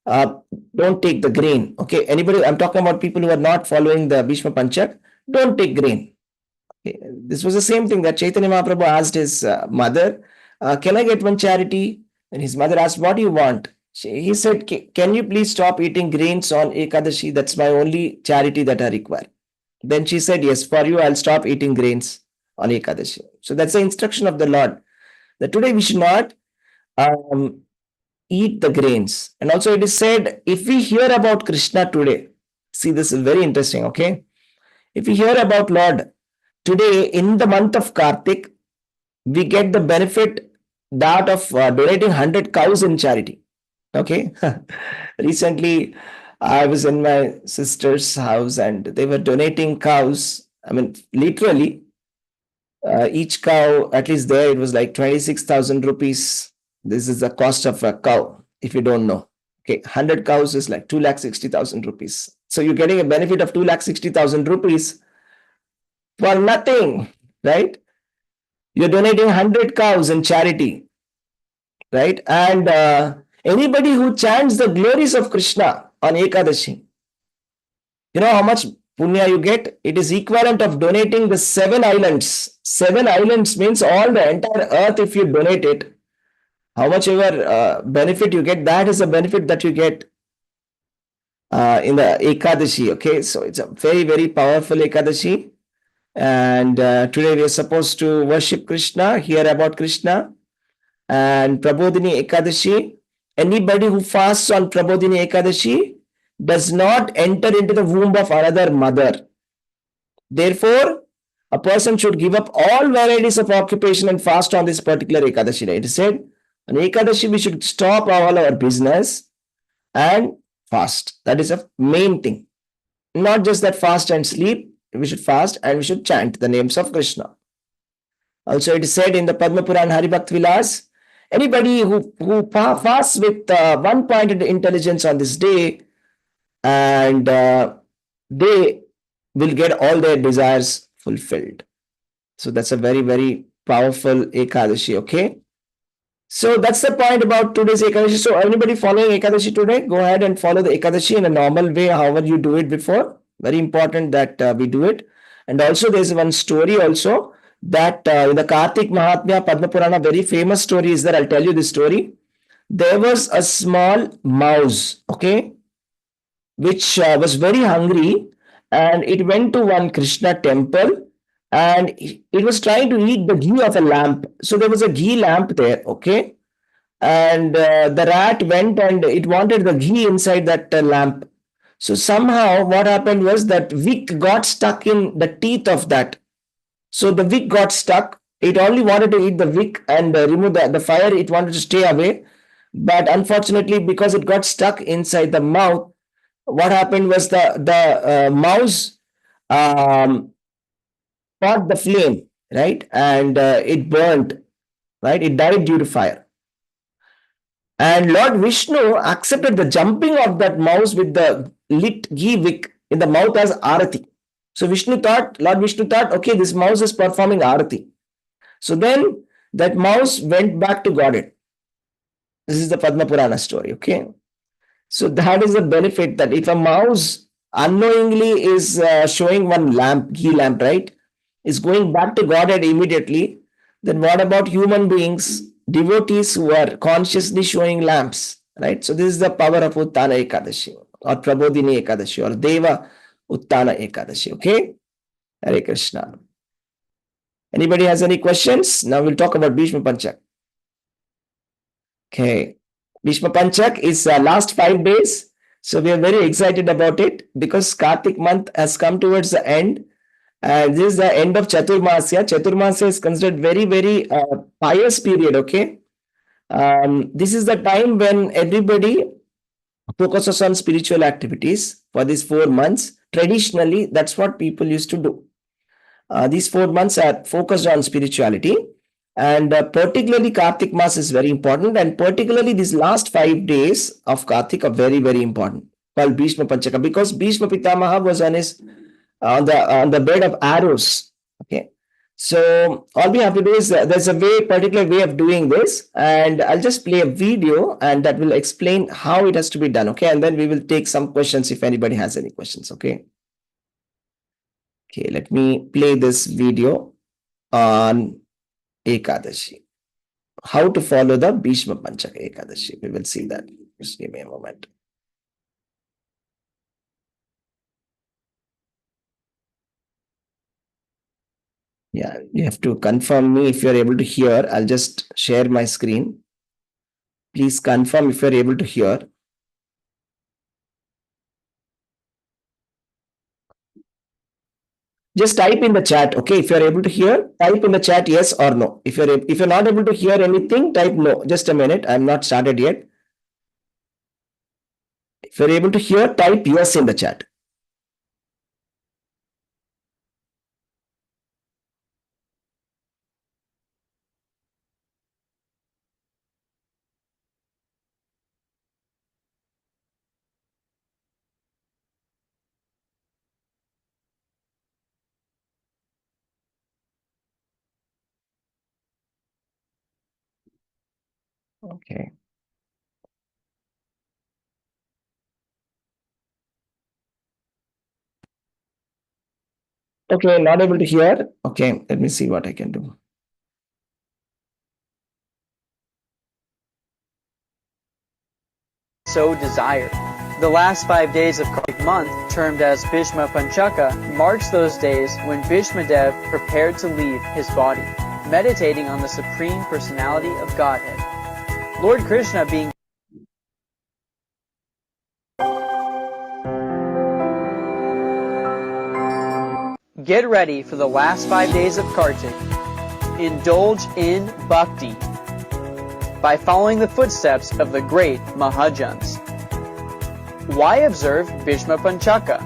don't take the grain. Okay. Anybody, I'm talking about people who are not following the Bhishma Panchak. Don't take grain. Okay. This was the same thing that Chaitanya Mahaprabhu asked his mother, can I get one charity? And his mother asked, what do you want? He said, can you please stop eating grains on Ekadashi? That's my only charity that I require. Then she said, yes, for you, I'll stop eating grains on Ekadashi. So that's the instruction of the Lord. That today we should not eat the grains. And also it is said, if we hear about Krishna today, see, this is very interesting, okay? If we hear about Lord, today in the month of Kartik, we get the benefit that of donating 100 cows in charity. Okay. Recently, I was in my sister's house and they were donating cows. I mean, literally, each cow, at least there, it was like 26,000 rupees. This is the cost of a cow, if you don't know. Okay, 100 cows is like 2,60,000 rupees. So you're getting a benefit of 2,60,000 rupees for nothing, right? You're donating 100 cows in charity, right? And anybody who chants the glories of Krishna on Ekadashi, you know how much punya you get, it is equivalent of donating the 7 islands. 7 islands means all the entire earth. If you donate it, how much ever benefit you get, that is the benefit that you get in the Ekadashi. Okay, so it's a very, very powerful Ekadashi. And today we are supposed to worship Krishna, hear about Krishna. And Prabodhini Ekadashi, anybody who fasts on Prabodhini Ekadashi does not enter into the womb of another mother. Therefore, a person should give up all varieties of occupation and fast on this particular Ekadashi day. It is said, on Ekadashi we should stop all our business and fast. That is a main thing. Not just that fast and sleep, we should fast and we should chant the names of Krishna. Also, it is said in the Padma Puran Hari Bhakt Vilas, anybody who fasts with one-pointed intelligence on this day, and they will get all their desires fulfilled. So that's a very, very powerful Ekadashi, okay? So that's the point about today's Ekadashi. So anybody following Ekadashi today, go ahead and follow the Ekadashi in a normal way, however you do it before. Very important that we do it. And also there's one story also that in the Kartik Mahatmya Padma Purana, very famous story is there. I'll tell you this story. There was a small mouse, okay, which was very hungry, and it went to one Krishna temple, and it was trying to eat the ghee of a lamp. So there was a ghee lamp there, okay, and the rat went and it wanted the ghee inside that lamp. So somehow what happened was that wick got stuck in the teeth of that. So the wick got stuck. It only wanted to eat the wick and remove the fire. It wanted to stay away. But unfortunately, because it got stuck inside the mouth, what happened was the mouse caught the flame, right? And it burned, right? It died due to fire. And Lord Vishnu accepted the jumping of that mouse with the lit ghee wick in the mouth as arati. So Lord Vishnu thought, okay, this mouse is performing arati. So then that mouse went back to Godhead. This is the Padma Purana story, okay? So that is the benefit, that if a mouse unknowingly is showing one lamp, ghee lamp, right, is going back to Godhead immediately, then what about human beings, devotees who are consciously showing lamps, right? So this is the power of Uttana Ekadashi or Prabodhini Ekadashi or Deva Uttana Ekadashi, okay? Hare Krishna. Anybody has any questions? Now we'll talk about Bhishma Panchak. Okay. Bhishma Panchak is last 5 days. So we are very excited about it because Kartik month has come towards the end. And this is the end of Chaturmasya. Chaturmasya is considered very, very pious period, okay? This is the time when everybody focuses on spiritual activities for these 4 months. Traditionally, that's what people used to do. These 4 months are focused on spirituality. And particularly Kartik Mas is very important. And particularly these last 5 days of Kartik are very, very important. Called Bhishma Panchaka. Because Bhishma Pitamaha was on the bed of arrows. Okay. So all we have to do is there's a particular way of doing this, and I'll just play a video and that will explain how it has to be done. Okay. And then we will take some questions if anybody has any questions. Okay. Okay. Let me play this video on Ekadashi. How to follow the Bhishma Panchaka Ekadashi. We will see that. Just give me a moment. Yeah, you have to confirm me if you're able to hear. I'll just share my screen. Please confirm if you're able to hear. Just type in the chat, okay? If you're able to hear, type in the chat yes or no. If you're not able to hear anything, type no. Just a minute. I'm not started yet. If you're able to hear, type yes in the chat. Okay. Okay, not able to hear. Okay, let me see what I can do. So desire. The last 5 days of Kartik month, termed as Bhishma Panchaka, marks those days when Bhishma Dev prepared to leave his body, meditating on the Supreme Personality of Godhead. Lord Krishna being Get ready for the last 5 days of Kartik. Indulge in bhakti by following the footsteps of the great Mahajans. Why observe Bhishma Panchaka?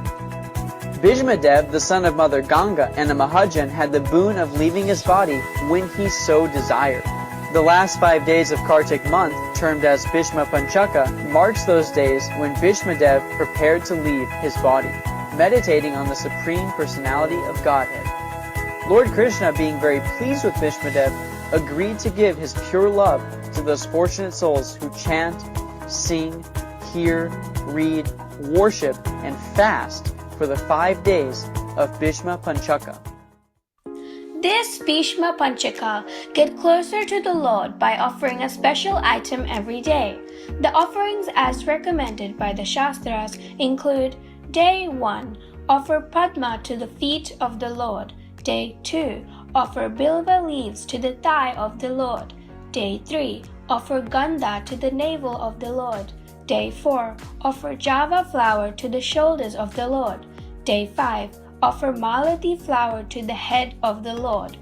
Bhishma Dev, the son of Mother Ganga and a Mahajan, had the boon of leaving his body when he so desired. The last 5 days of Kartik month, termed as Bhishma Panchaka, marks those days when Bhishma Dev prepared to leave his body, meditating on the Supreme Personality of Godhead. Lord Krishna, being very pleased with Bhishma Dev, agreed to give his pure love to those fortunate souls who chant, sing, hear, read, worship, and fast for the 5 days of Bhishma Panchaka. This Bhishma Panchaka get closer to the Lord by offering a special item every day. The offerings as recommended by the Shastras include: Day 1. Offer Padma to the feet of the Lord. Day 2. Offer Bilva leaves to the thigh of the Lord. Day 3. Offer Gandha to the navel of the Lord. Day 4. Offer Java flower to the shoulders of the Lord. Day 5. Offer Malati flower to the head of the Lord.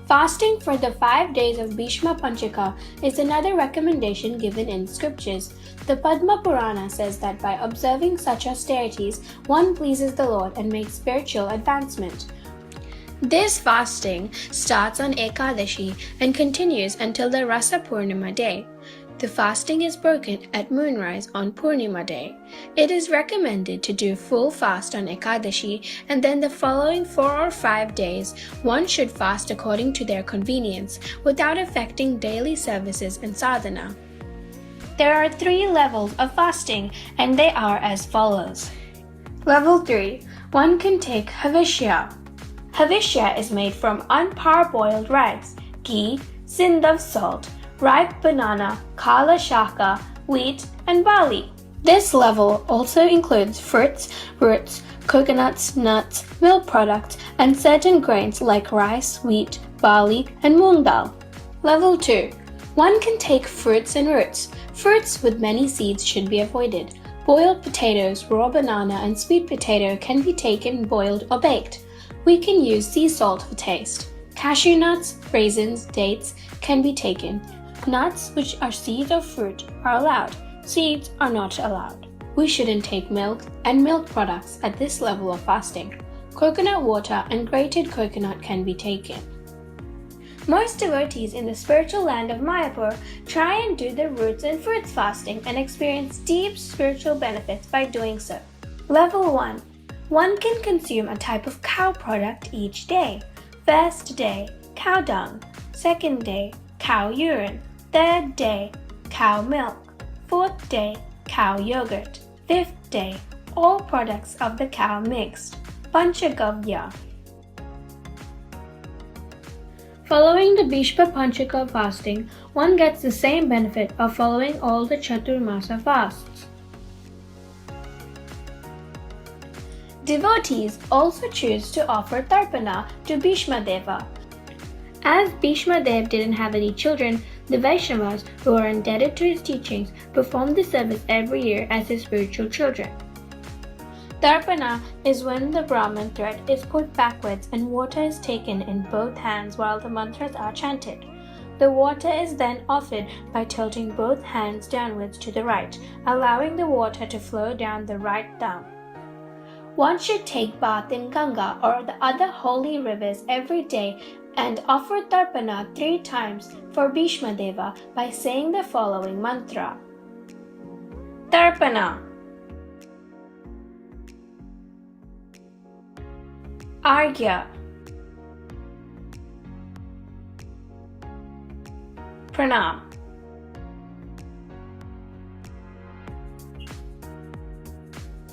Fasting for the 5 days of Bhishma Panchaka is another recommendation given in scriptures. The Padma Purana says that by observing such austerities, one pleases the Lord and makes spiritual advancement. This fasting starts on Ekadashi and continues until the Rasa Purnima day. The fasting is broken at moonrise on Purnima day. It is recommended to do full fast on Ekadashi, and then the following 4 or 5 days one should fast according to their convenience without affecting daily services and sadhana. There are 3 levels of fasting, and they are as follows. Level 3. One can take Havishya. Havishya is made from unparboiled rice, ghee, sind of salt, ripe banana, kala shaka, wheat, and barley. This level also includes fruits, roots, coconuts, nuts, milk products, and certain grains like rice, wheat, barley, and moong dal. Level 2. One can take fruits and roots. Fruits with many seeds should be avoided. Boiled potatoes, raw banana, and sweet potato can be taken boiled or baked. We can use sea salt for taste. Cashew nuts, raisins, dates can be taken. Nuts, which are seeds of fruit, are allowed. Seeds are not allowed. We shouldn't take milk and milk products at this level of fasting. Coconut water and grated coconut can be taken. Most devotees in the spiritual land of Mayapur try and do the roots and fruits fasting and experience deep spiritual benefits by doing so. Level 1. One can consume a type of cow product each day. First day, cow dung. Second day, cow urine. Third day, cow milk. Fourth day, cow yogurt. Fifth day, all products of the cow mixed. Panchagavya. Following the Bhishma Panchaka fasting, one gets the same benefit of following all the Chaturmasa fasts. Devotees also choose to offer Tarpana to Bhishma Deva. As Bhishma Dev didn't have any children, the Vaishnavas, who are indebted to his teachings, perform the service every year as his spiritual children. Tarpana is when the Brahman thread is put backwards and water is taken in both hands while the mantras are chanted. The water is then offered by tilting both hands downwards to the right, allowing the water to flow down the right thumb. One should take bath in Ganga or the other holy rivers every day and offer Tarpana 3 times for Bhishma Deva by saying the following mantra. Tarpana. Argya. Pranam.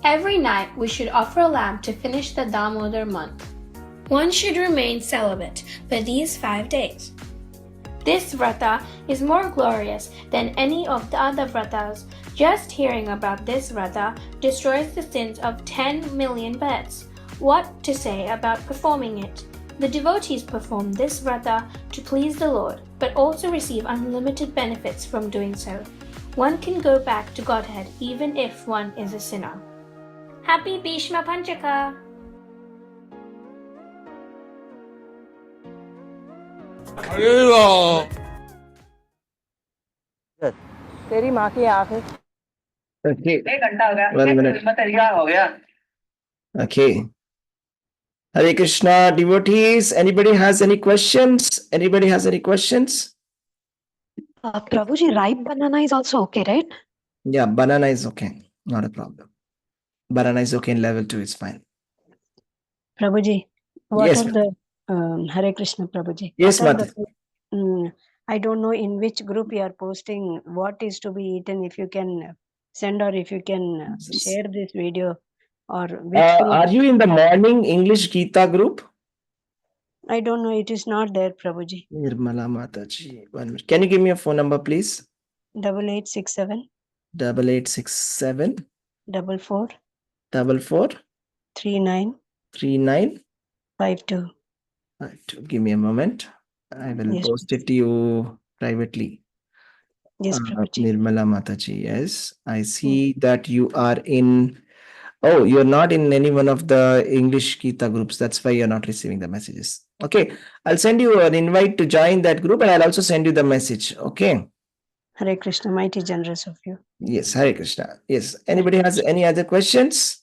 Every night we should offer a lamb to finish the Damodar month. One should remain celibate for these 5 days. This vrata is more glorious than any of the other vratas. Just hearing about this vrata destroys the sins of 10 million births. What to say about performing it? The devotees perform this vrata to please the Lord, but also receive unlimited benefits from doing so. One can go back to Godhead even if one is a sinner. Happy Bhishma Panchaka! तेरी माँ की आंखें Okay. 1 घंटा हो गया 1 minute. तैयार हो गया Okay. Hare Krishna devotees. Anybody has any questions? Anybody has any questions? Prabhuji, ripe banana is also okay, right? Yeah, banana is okay. Not a problem. Banana is okay in level 2. It's fine. Prabhuji, what Yes, are the Hare Krishna Prabhuji? Yes, what are Mata. I don't know in which group you are posting what is to be eaten. If you can send or if you can share this video or which group. Are you in the morning English Gita group? I don't know. It is not there, Prabhuji. Nirmala Mataji. 1 minute. Can you give me a phone number, please? 8867 8867 44 44 39 39 52. Give me a moment. I will Yes. post it to you privately. Yes, Prabhuji. Nirmala Mataji. Yes, I see that you are in. Oh, you're not in any one of the English Gita groups. That's why you're not receiving the messages. Okay, I'll send you an invite to join that group, and I'll also send you the message. Okay. Hare Krishna, mighty generous of you. Yes, Hare Krishna. Yes. Anybody has any other questions?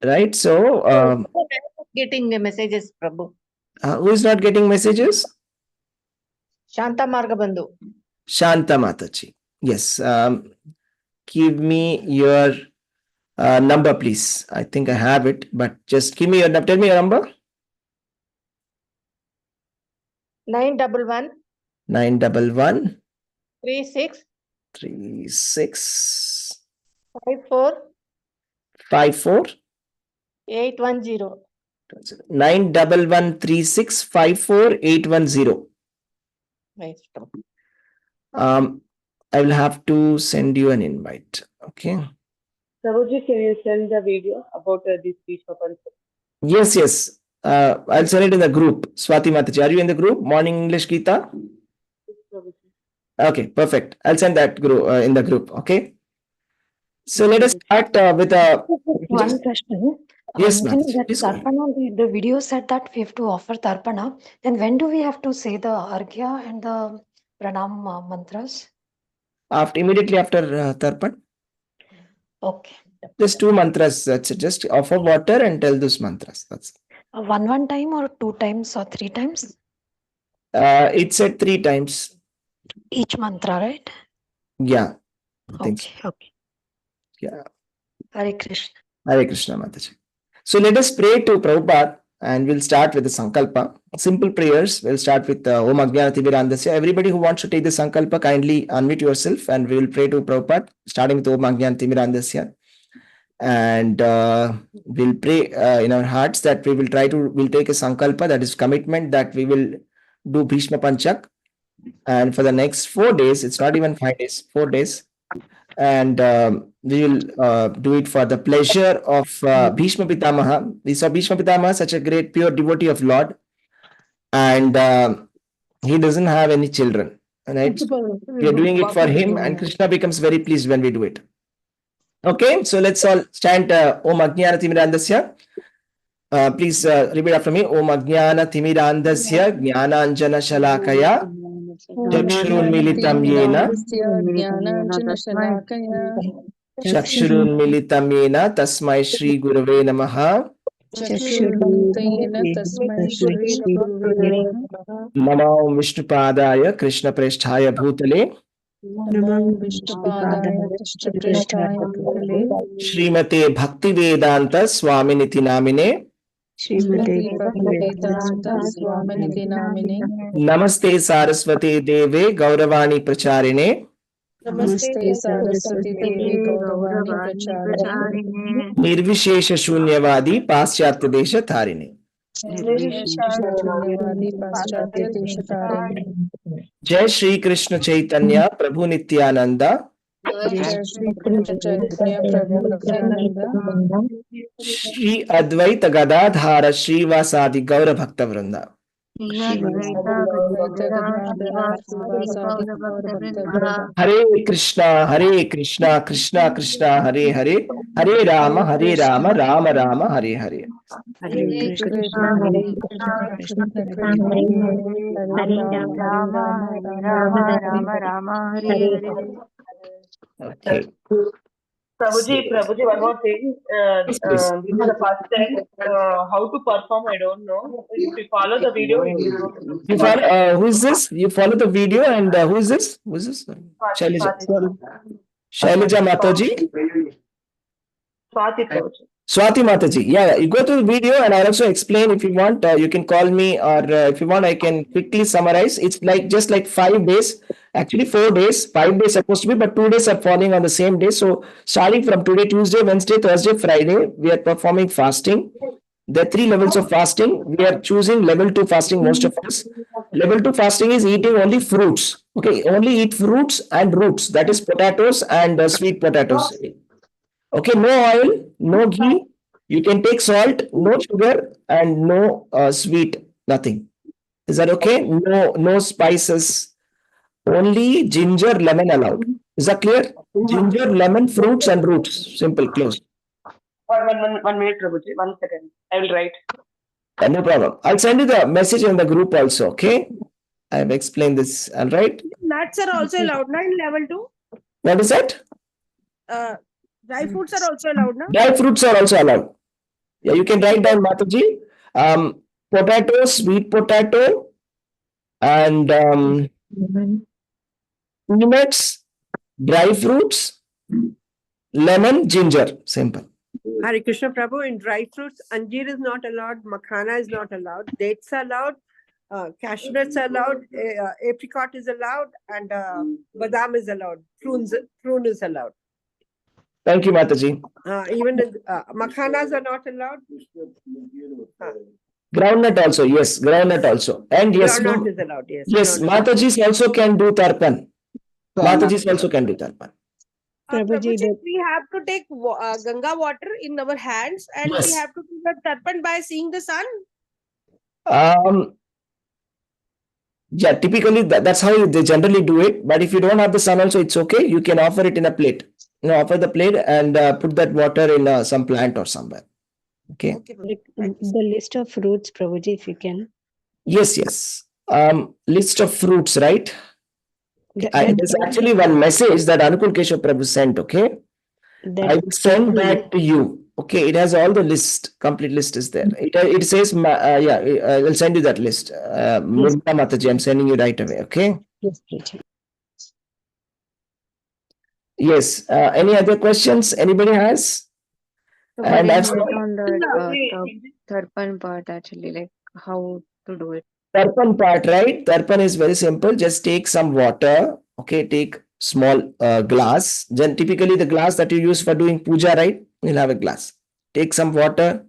Right. So, getting messages, Prabhu. who is not getting messages? Shanta Marga Bandhu. Shanta Mataji. Yes. Give me your number, please. I think I have it, but just give me your tell me your number. 911 911 36 36 54 54 810. 91136 54810. Right, Prabhu. I will have to send you an invite. Okay. Prabhuji, can you send the video about this Bhishma Panchaka? Yes, yes. I'll send it in the group. Swati Mataji, are you in the group? Morning English Gita? Yes, Prabhuji. Okay, perfect. I'll send that group in the group. Okay. So let us start with a. One question. Yes, ma'am. That Tarpana, the video said that we have to offer Tarpana. Then when do we have to say the Arghya and the Pranam mantras? Immediately after Tarpan. Okay. Just 2 mantras. That's it. Just offer water and tell those mantras. That's it. One time or 2 times or 3 times? It's said 3 times. Each mantra, right? Yeah. I think Okay. so. Okay. Yeah. Hare Krishna. Hare Krishna Mataji. So let us pray to Prabhupada and we'll start with the Sankalpa. Simple prayers. We'll start with Om Ajnana Timirandhasya. Everybody who wants to take the Sankalpa, kindly unmute yourself and we will pray to Prabhupada, starting with Om Ajnana Timirandhasya. And we'll pray in our hearts that we'll take a Sankalpa, that is commitment, that we will do Bhishma Panchak. And for the next 4 days, it's not even 5 days, 4 days. And we will do it for the pleasure of Bhishma Pitamaha. We saw Bhishma Pitamaha, such a great pure devotee of Lord, and he doesn't have any children. Right? We are doing it for him, and Krishna becomes very pleased when we do it. Okay, so let's all chant Om Ajnana Timirandhasya. Please repeat after me. Om Ajnana Timirandhasya Jnananjana Shalakaya Chakshurunmilitam Yena Chakshurunmilitam Yena Tasmai Shri Gurave Namaha Namo Vishnupadaya Krishna Presthaya Bhutale Srimate Bhaktivedanta Swaminiti Namine Namaste Sarasvati Deve Gauravani Pracharine Namaste Saraswati Devi Gauravani Pracharine Nirvishesha Shunyavadi Paschatya Desha Tharine. Nirvishesha Paschatya Deshatarine. Jai Shri Krishna Chaitanya Prabhu Nityananda. Jai Shri Krishna Chaitanya Prabhu Nityananda. Shri Advaita Gadadhara Srivasadi Gaura Bhakta Vrinda. Hare Krishna, Krishna Krishna, Hare Hare, Hare Rama, Rama Rama, Hare Hare. Hare Krishna, Hare Krishna, Krishna Krishna, Hare Rama, Rama Rama, Hare Hare. Okay. Prabhuji, one more thing. Yes, please. This is the first time. How to perform, I don't know. If you follow the video, it will go. You follow, who is this? You follow the video and who is this? Who is this? Shailaja. Shailaja Mataji. Swati Prabhuji. Swati Mataji. Yeah, you go to the video and I'll also explain if you want. You can call me or if you want, I can quickly summarize. It's like just like 5 days. Actually, 4 days. 5 days supposed to be, but 2 days are falling on the same day. So starting from today, Tuesday, Wednesday, Thursday, Friday, we are performing fasting. There are 3 levels of fasting. We are choosing level 2 fasting, most of us. Level 2 fasting is eating only fruits. Okay, only eat fruits and roots. That is potatoes and sweet potatoes. Okay, no oil, no ghee. You can take salt, no sugar, and no sweet, nothing. Is that okay? No spices. Only ginger, lemon allowed. Is that clear? Ginger, lemon, fruits, and roots. Simple, close. 1 minute, Prabhuji. 1 second. I will write. No problem. I'll send you the message in the group also. Okay. I have explained this. All right. Nuts are also allowed, na, in level 2? What is that? Dry fruits are also allowed, na? Dry fruits are also allowed. Yeah, you can write down, Mataji. Potato, sweet potato, and peanuts, dry fruits, lemon, ginger. Simple. Hare Krishna Prabhu, in dry fruits, anjeer is not allowed, makhana is not allowed, dates are allowed, cashew nuts are allowed, apricot is allowed, and badam is allowed. Prune is allowed. Thank you, Mataji. Even makhanas are not allowed. Groundnut also, yes, groundnut also. And yes, Groundnut is allowed, yes. yes, Matajis also can do tarpan. Matajis also can do tarpan. Prabhuji, we have to take Ganga water in our hands and Yes. we have to do the tarpan by seeing the sun. Yeah, typically that's how they generally do it. But if you don't have the sun also, it's okay. You can offer it in a plate. Offer the plate and put that water in some plant or somewhere. Okay. The list of fruits, Prabhuji, if you can. Yes, yes. List of fruits, right? There's actually one message that Anukul Keshav Prabhu sent, okay? I will send that to you. Okay, it has all the list, complete list is there. It says, I will send you that list. Murmila Mataji, I'm sending you right away, okay? Yes, please. Yes, any other questions anybody has? And I've on the Tarpan part actually, like how to do it. Tarpan part, right? Tarpan is very simple. Just take some water. Okay, take small glass. Then typically the glass that you use for doing puja, right? You'll have a glass. Take some water,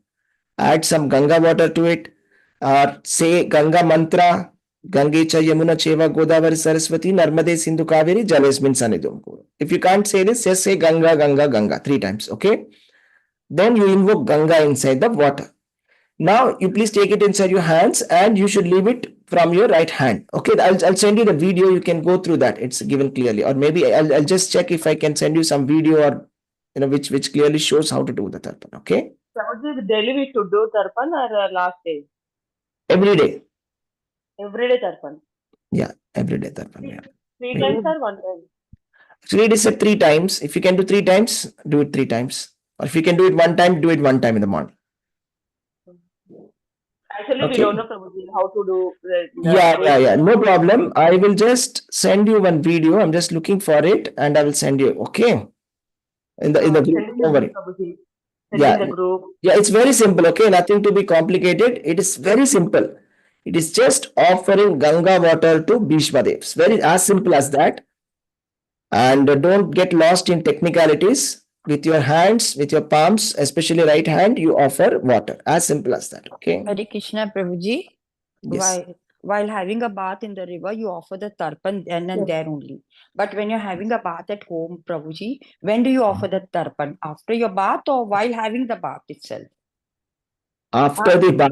add some Ganga water to it, or say Ganga mantra. Gange cha Yamuna Cheva Godavari Sarasvati Narmade Sindhu Kaveri Jalesmin Sanidum. If you can't say this, just say Ganga, Ganga, Ganga 3 times. Okay. Then you invoke Ganga inside the water. Now you please take it inside your hands and you should leave it from your right hand. Okay, I'll send you the video. You can go through that. It's given clearly. Or maybe I'll just check if I can send you some video or which clearly shows how to do the tarpan. Okay. Daily we should do tarpan or last day? Every day. Every day tarpan. Yeah, every day tarpan. Yeah. 3 times or 1 time? Actually, it is said 3 times. If you can do 3 times, do it 3 times. Or if you can do it 1 time, do it 1 time in the morning. Actually, Okay. we don't know Prabhuji how to do. Yeah. No problem. I will just send you one video. I'm just looking for it, and I will send you. Okay. In the group. Don't worry. Yeah. The group. Yeah, it's very simple. Okay, nothing to be complicated. It is very simple. It is just offering Ganga water to Bhishma Dev. It's very as simple as that. And don't get lost in technicalities. With your hands, with your palms, especially right hand, you offer water. As simple as that. Okay. Hare Krishna, Prabhuji. Yes. While having a bath in the river, you offer the tarpan then and there only. But when you're having a bath at home, Prabhuji, when do you offer the tarpan? After your bath or while having the bath itself? After the bath.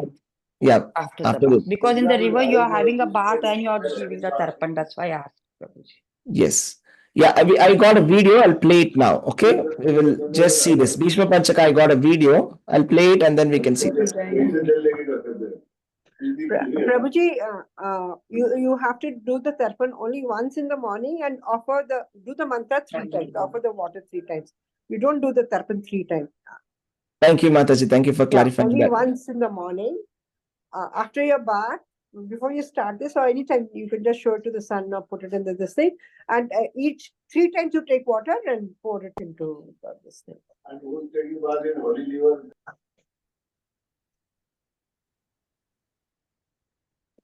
Yeah. After the bath. Because in the river, you are having a bath and you are giving the tarpan. That's why I asked, Prabhuji. Yes. Yeah, I got a video. I'll play it now. Okay. We will just see this. Bhishma Panchaka, I got a video. I'll play it and then we can see this. Prabhuji, you have to do the tarpan only once in the morning and do the mantra 3 times, offer the water 3 times. You don't do the tarpan 3 times. Thank you, Mataji. Thank you for clarifying only that. once in the morning. After your bath, before you start this or anytime, you can just show it to the sun or put it in this thing. And each 3 times you take water and pour it into this thing. And who's taking bath in holy river?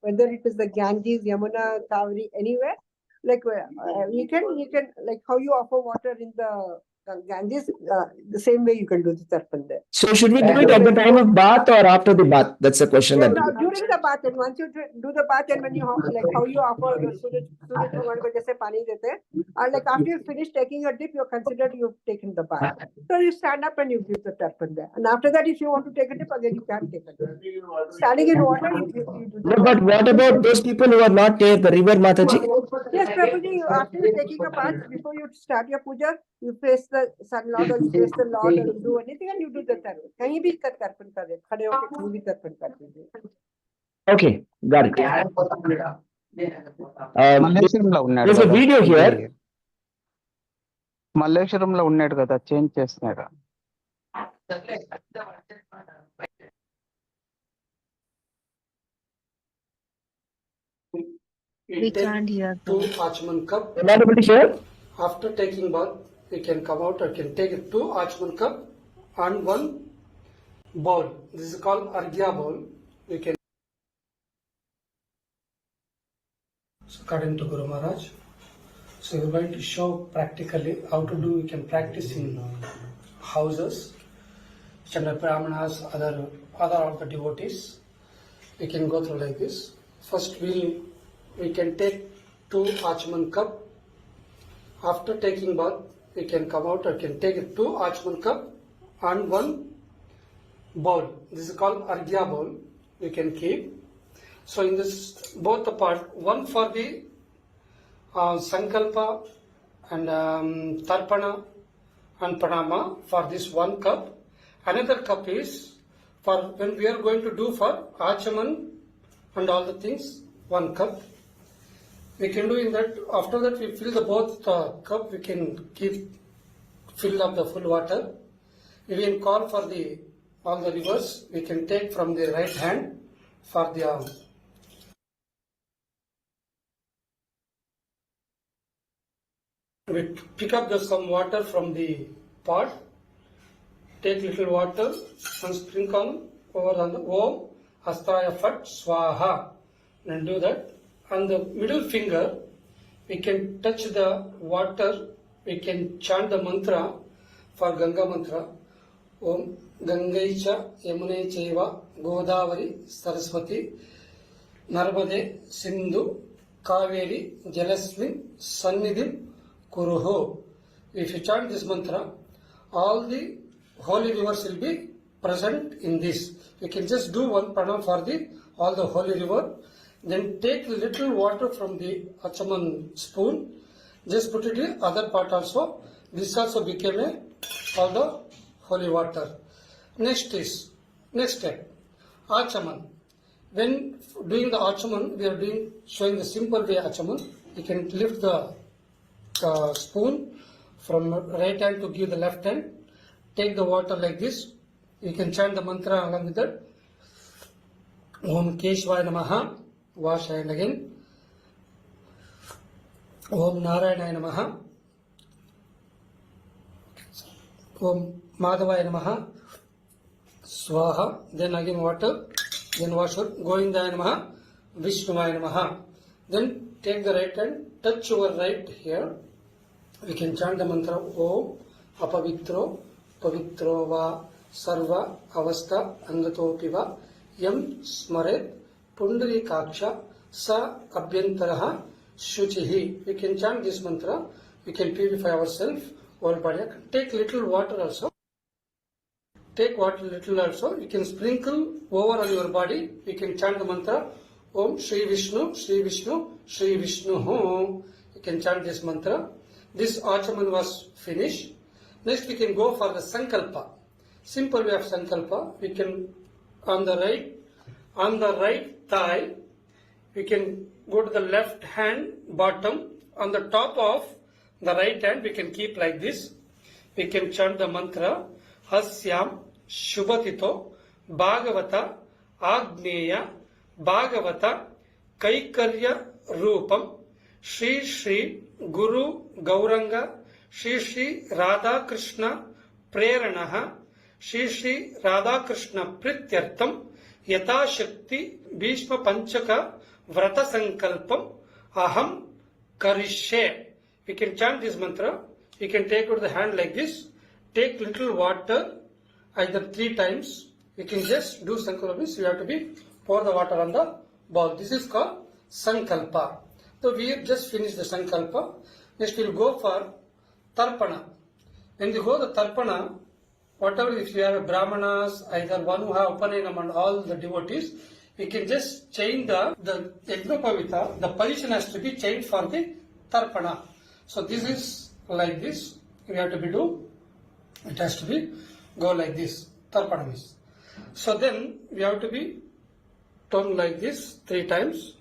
Whether it is the Ganges, Yamuna, Kaveri, anywhere, like you can like how you offer water in the Ganges, the same way you can do the tarpan there. So should we do it at the time of bath or after the bath? That's the question. During the bath, and once you do the bath, and when you like how you offer Suraj Bhagwan ko jaise pani dete, and like after you finish taking your dip, you're considered you've taken the bath. So you stand up and you give the tarpan there. And after that, if you want to take a dip again, you can take a dip. Standing in water, you do no, but what about those people who are not near the river, Mataji? Yes, Prabhuji, after taking a bath, before you start your puja, you face the sun lord or you face the lord or you do anything and you do the tarpan. Kahin bhi tarpan kar rahe, khade hoke kahin bhi tarpan kar dijiye. Okay, got it. There's a video here. మల్లేశ్వరంలో ఉన్నాడు కదా change చేస్తున్నాడు We can't hear. 2 Achman cup. Not able to hear? After taking bath, we can come out or can take 2 Achman cup and 1 bowl. This is called Arghya bowl. We can. So according to Guru Maharaj, so we're going to show practically how to do. We can practice in houses. Chandra Brahmanas, other of the devotees. We can go through like this. First we can take 2 Achman cup. After taking bath, we can come out or can take 2 Achman cup and 1 bowl. This is called Arghya bowl. We can keep. So in this, both the part, one for the Sankalpa and Tarpana and Pranama for this 1 cup. Another cup is for when we are going to do for Achaman and all the things, 1 cup. We can do in that. After that, we fill the both cup. We can fill up the full water. We can call for all the rivers. We can take from the right hand for the we pick up some water from the pot. Take little water and sprinkle over on the Om Hastaya Fat Swaha and do that. On the middle finger, we can touch the water, we can chant the mantra for Ganga mantra. Om Gangaicha Yamunai Chaiva Godavari Sarasvati Narmade Sindhu Kaveri Jalasmin Sannidhim Kuruho. If you chant this mantra, all the holy rivers will be present in this. We can just do 1 pranam for all the holy river. Then take little water from the Achaman spoon, just put it in other part also. This also became all the holy water. Next step, Achaman. When doing the Achaman, we are showing the simple way Achaman. You can lift the spoon from right hand to give the left hand. Take the water like this. You can chant the mantra along with that. Om Keshvaya Namaha. Wash hand again. Om Narayana Namaha. Om Madhavaya Namaha. Swaha. Then again water. Then wash it. Govindaya Namaha. Vishnuvaya Namaha. Then take the right hand. Touch your right here. we can chant the mantra Om Apavitro Pavitro Va Sarva Avastha Angatopiva Yam Smaret Pundari Kaksha Sa Abhyantaraha Shuchihi. We can chant this mantra, we can purify ourselves, whole body. Take little water also. Take water little also. You can sprinkle over on your body. You can chant the mantra Om Shri Vishnu, Shri Vishnu, Shri Vishnu. You can chant this mantra. This Achaman was finished. Next we can go for the Sankalpa. Simple way of Sankalpa. We can on the right thigh, we can go to the left hand bottom. On the top of the right hand, we can keep like this. We can chant the mantra Hasyam Shubhatito Bhagavata Agneya Bhagavata Kaikarya Rupam Shri Shri Guru Gauranga Shri Shri Radha Krishna Preranaha Shri Shri Radha Krishna Prityartham Yata Shakti Bhishma Panchaka Vrata Sankalpam Aham Karishe. We can chant this mantra. We can take out the hand like this. Take little water, either 3 times. We can just do Sankalpa. We have to be pour the water on the ball. This is called Sankalpa. So we have just finished the Sankalpa. Next we will go for Tarpana. When we go to Tarpana, whatever, if you are Brahmanas, either one who have Upanayam and all the devotees, we can just change the Yagnopavita. The position has to be changed for the Tarpana. So this is like this. We have to be do. It has to be go like this. Tarpana is. So then we have to be turned like this 3 times.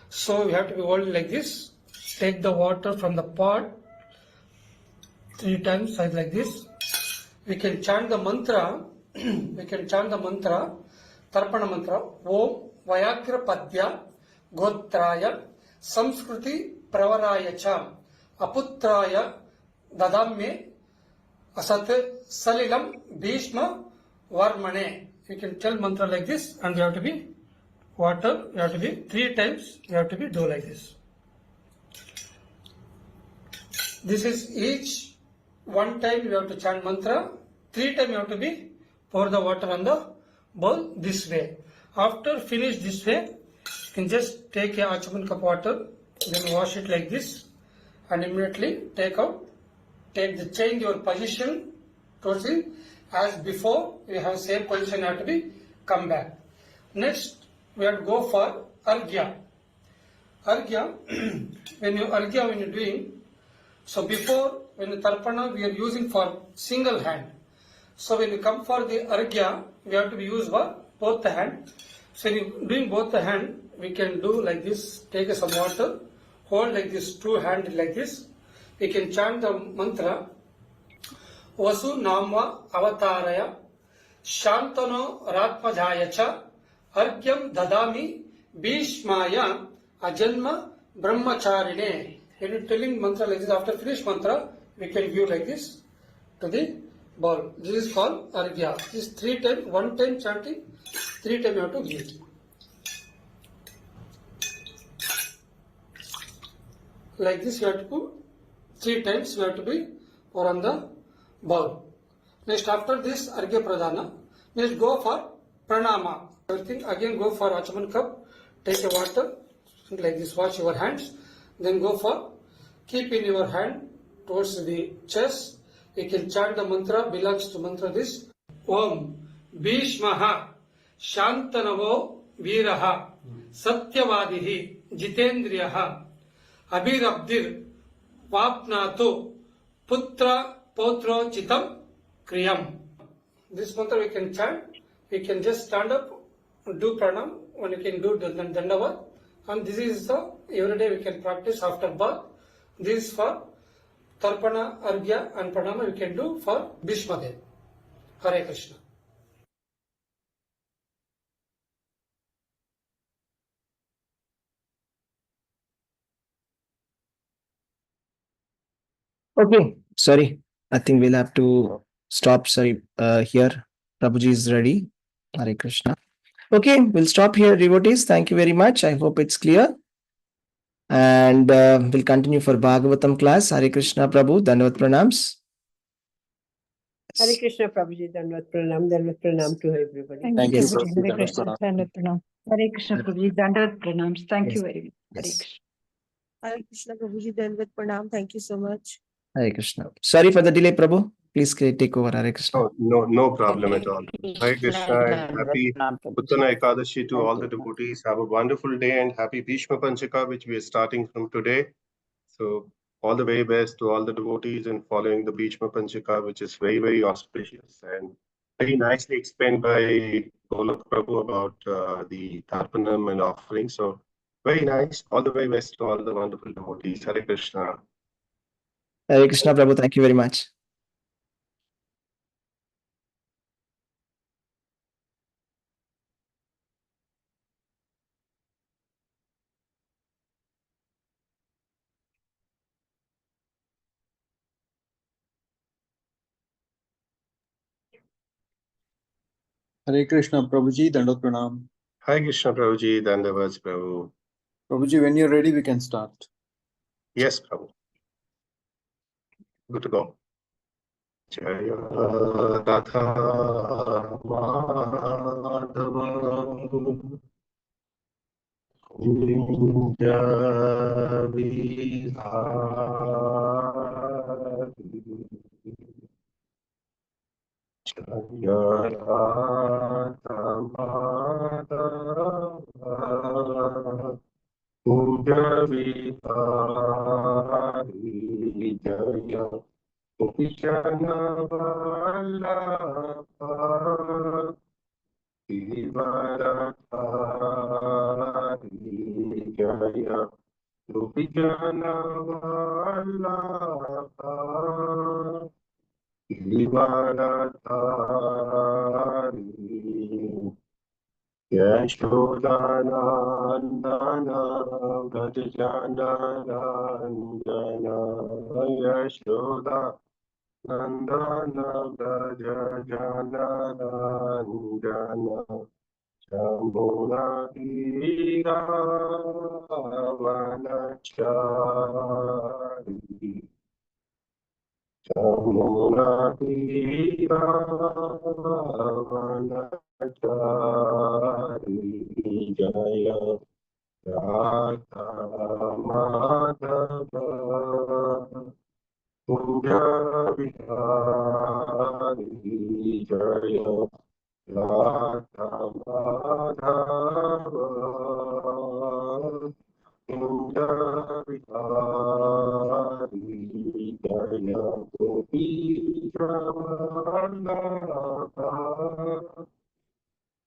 So we have to be holding like this. Take the water from the pot 3 times like this. We can chant the mantra. We can chant the mantra. Tarpana mantra. Om Vayagra Padya Gotraya Samskruti Pravaraya Cha Aputraya Dadamye Asat Salilam Bhishma Varmane. You can tell mantra like this, and you have to be water. You have to be 3 times. You have to be do like this. This is each 1 time you have to chant mantra. 3 times you have to be pour the water on the bowl this way. After finish this way, you can just take a Achaman cup water, then wash it like this, and immediately take out. Change your position towards it. As before, we have same position, have to be come back. Next, we have to go for Arghya. Arghya, when you're doing, so before, when the Tarpana, we are using for single hand. So when you come for the Arghya, we have to be used for both the hand. So when you're doing both the hand, we can do like this, take some water, hold like this, 2 hands like this. We can chant the mantra Vasu Namva Avataraya Shantano Ratmajayacha Argyam Dadami Bhishmaya Ajanma Brahmacharine. When you're telling mantra like this, after finish mantra, we can view like this to the ball. This is called Arghya. This is 3 times, 1 time chanting, 3 times you have to give. Like this you have to put 3 times you have to be or on the bowl. Next after this Arghya Pradhana, next go for Pranama. Everything again go for Achaman cup, take a water like this, wash your hands, then go for keep in your hand towards the chest. You can chant the mantra, belongs to mantra this Om Bhishmaha Shantanavo Veeraha Satyavadihi Jitendriyaha Abhirabdir Vapnato Putra Potro Chitam Kriyam. This mantra we can chant. We can just stand up, do pranam, when you can do dandavat. And this is every day we can practice after bath. This is for Tarpana, Arghya and Pranama we can do for Bhishma Dev. Hare Krishna. Okay, sorry. I think we'll have to stop. Sorry, here. Prabhuji is ready. Hare Krishna. Okay, we'll stop here, devotees. Thank you very much. I hope it's clear. And we'll continue for Bhagavatam class. Hare Krishna Prabhu, Dandavat Pranams. Hare Krishna Prabhuji, Dandavat Pranam to everybody. Thank you, you, Prabhuji. Hare Krishna. Dandavat Pranam. Hare Krishna, Prabhuji. Dandavat Pranams. Thank you very much. Hare Yes. Krishna. Hare Krishna Prabhuji, Dandavat Pranam. Thank you so much. Hare Krishna. Sorry for the delay, Prabhu. Please take over. Hare Krishna. Oh, no problem at all. Hare Krishna and happy Uttana Ekadashi to all the devotees. Have a wonderful day and happy Bhishma Panchaka, which we are starting from today. So all the very best to all the devotees and following the Bhishma Panchaka, which is very, very auspicious and very nicely explained by Golok Prabhu about the Tarpanam and offering. So very nice. All the very best to all the wonderful devotees. Hare Krishna. Hare Krishna Prabhu. Thank you very much. Hare Krishna, Prabhuji, Dandavat Pranam. Hare Krishna Prabhuji, Dandavats Prabhu. Prabhuji, when you're ready, we can start. Yes, Prabhu. Good to go. Jaya Radha Madhava Kunja Vihari Jaya Radha Madhava Kunja Vihari Jaya Krishna Vallabha Srihari Jaya Krishna Vallabha Srihari Yashodanandana Vrajajanandana Yashoda Nandana Vrajajanandana Shambhuna Gira Vanachari Shambhuna Gira Vanachari Jaya Radha Madhava Kunja Vihari Jaya Radha Madhava Kunja Vihari Jaya Gopika Vallabha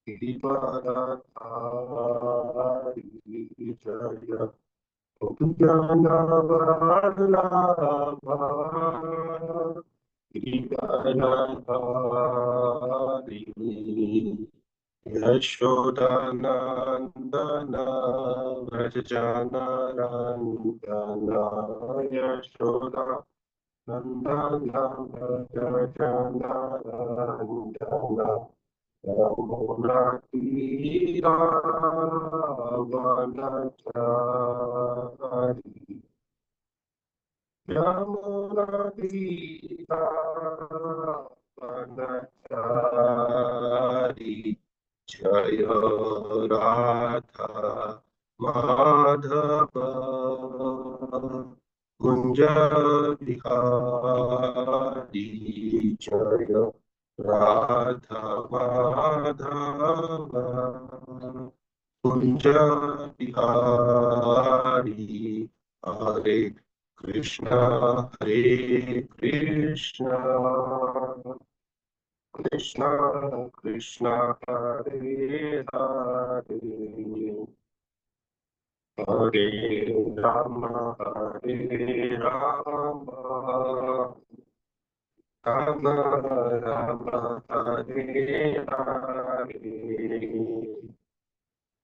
Srihari Jaya Gopika Vallabha Srihari Yashodanandana Vrajajanandana Yashoda Nandana Vrajajanandana Yamuna Tira Vanachari Yamuna Tira Vanachari Jaya Radha Madhava Kunja Vihari Jaya Radha Madhava Kunja Vihari Hare Krishna Hare Krishna Krishna Krishna Hare Hare Hare Rama Hare Rama Rama Rama Hare Hare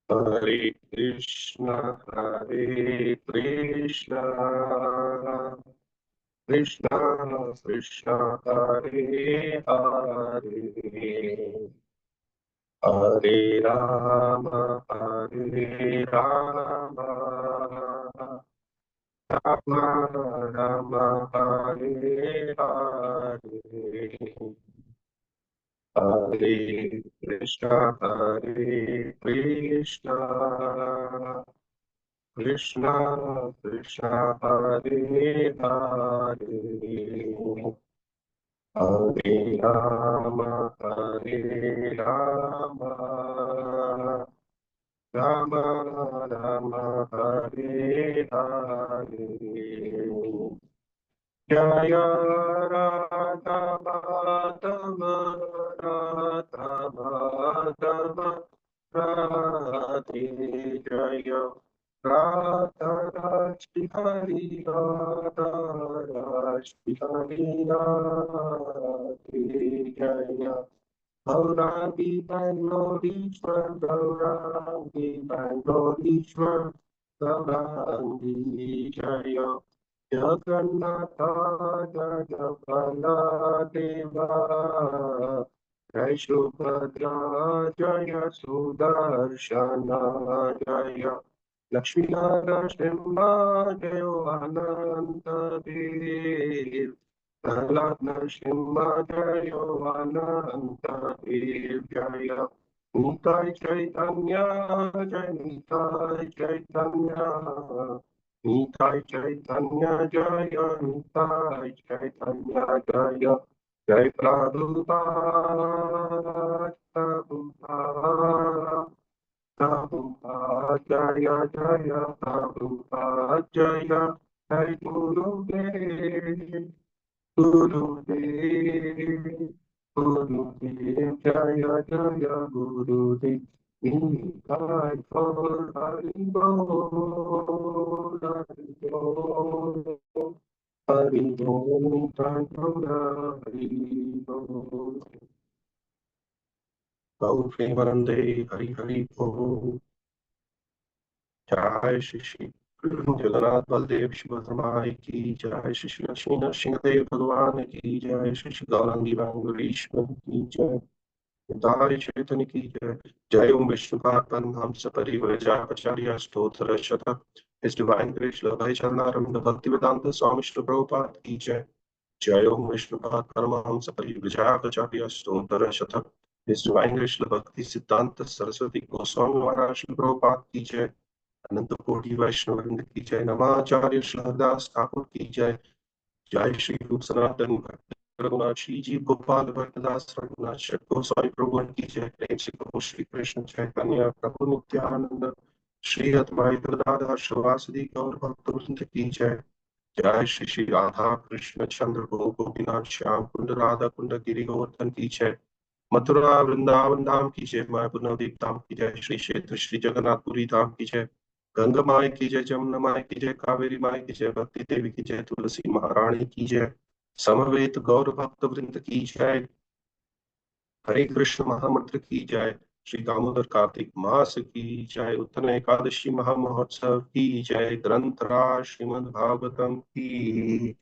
Hare Krishna Hare Krishna Krishna Krishna Hare Hare Hare Rama Hare Rama Rama Rama Hare Hare Hare Krishna Krishna Krishna Hare Hare Hare Rama Rama Rama Hare Hare Jaya Radha Madhava Radha Madhava Radhe Jaya Radha Srihari Radha Srihari Radhe Jaya Gaurangi Bangaloreshwar Gaurangi Bangaloreshwar Gaurangi Jaya Jagannatha Jagapala Deva Jai Subhadra Jaya Sudarshana Jaya Lakshmi Narasimha Jaya Ananta Dev Prahlad Narasimha Jaya Ananta Dev Jaya Nitai Chaitanya Jai Nitai Chaitanya Nitai Chaitanya Jaya Nitai Chaitanya Jaya Jai Prabhupada Prabhupada Prabhupada Jaya Jaya Prabhupada Jaya Jai Gurudev Gurudev Gurudev Jaya Jaya Gurudev Nitai Gaur Hari Bol Hari Bol Hari Bol Nitai Gaur Hari Bol Gaur Premanande Hari Hari Bol Jai Shri Jagannath Baldev Subhadra की जय श्री लक्ष्मी नरसिंहदेव भगवान की जय श्री गौरांगी बांगुरीश्वर की जय दारी चैतन्य की जय जय ओम विष्णुपाद हंस परिव्रजाचार्य स्तोत्र शत His Divine Grace Love Charanaranda Bhaktivedanta Swami Śrī Prabhupada की जय जय ओम विष्णुपाद परमहंस परिव्रजाचार्य स्तोत्र शत His Divine Grace Love Bhaktisiddhanta Sarasvati Goswami Maharaj Śrī Prabhupada की जय अनंत कोटि वैष्णववृंद की जय नमाचार्य श्रद्धास ठाकुर की जय जय श्री रूप सनातन भक्त रघुनाथ श्री जी गोपाल भक्तदास रघुनाथ षट गोस्वामी प्रभु की जय प्रेम से कहो श्री कृष्ण चैतन्य प्रभु नित्यानंद श्री अद्वैत गदाधर श्रीवासदि गौर भक्तवृंद की जय जय श्री श्री राधा कृष्ण चंद्र गोपीनाथ श्याम कुंड राधा कुंड गिरि गोवर्धन की जय मथुरा वृंदावन धाम की जय मायापुर नवदीप धाम की जय श्री क्षेत्र श्री जगन्नाथपुरी धाम की जय गंगा माई की जय जमुना माई की जय कावेरी माई की जय भक्ति देवी की जय तुलसी महारानी की जय समवेत गौर भक्त वृंद की जय हरे कृष्ण महामंत्र की जय श्री दामोदर कार्तिक मास की जय उत्तम एकादशी महामहोत्सव की जय ग्रंथराज श्रीमद् भागवतम की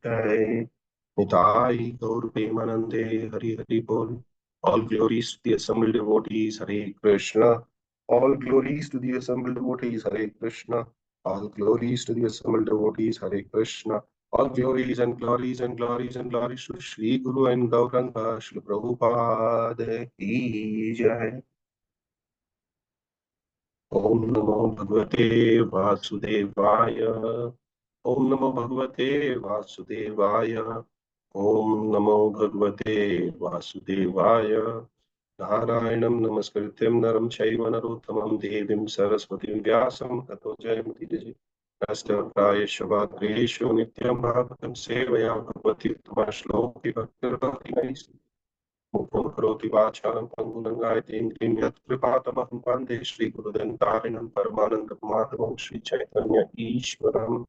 जय निताई गौर प्रेमानंदे हरि हरि बोल all glories to the assembled devotees Hare Krishna all glories to the assembled devotees Hare Krishna all glories to the assembled devotees Hare Krishna all glories and glories and glories and glories to Shri Guru and Gauranga Shri Prabhupada ki jai Om Namo Bhagavate Vasudevaya Om Namo Bhagavate Vasudevaya Om Namo Bhagavate Vasudevaya Narayanam Namaskrityam Naram Chaiva Narottamam Devim Saraswatim Vyasam Tato Jayamati Nastapaya Shabhadreshu Nityam Bhagavatam Sevaya Bhagavati Uttama Shloki Bhaktir Bhakti Naisi Mukam Karoti Vacharam Pangulangayate Indrim Yat Kripatamaham Pande Shri Gurudantarinam Paramananda Madhavam Shri Chaitanya Ishwaram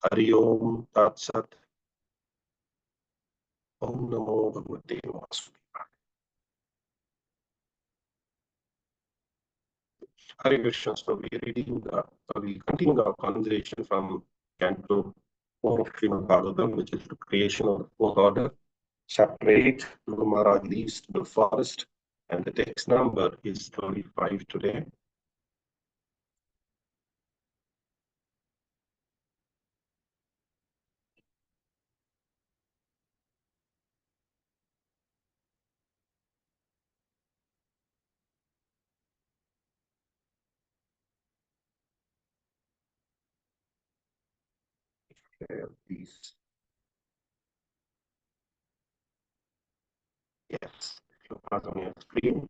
Hari Om Tat Sat Om Namo Bhagavate Vasudevaya Hare Krishna. So we continue our conversation from Canto 4 of Srimad Bhagavatam, which is the creation of the fourth order. Chapter 8, Guru Maharaj leaves to the forest, and the text number is 35 today. share these. Yes, Slokas on your screen.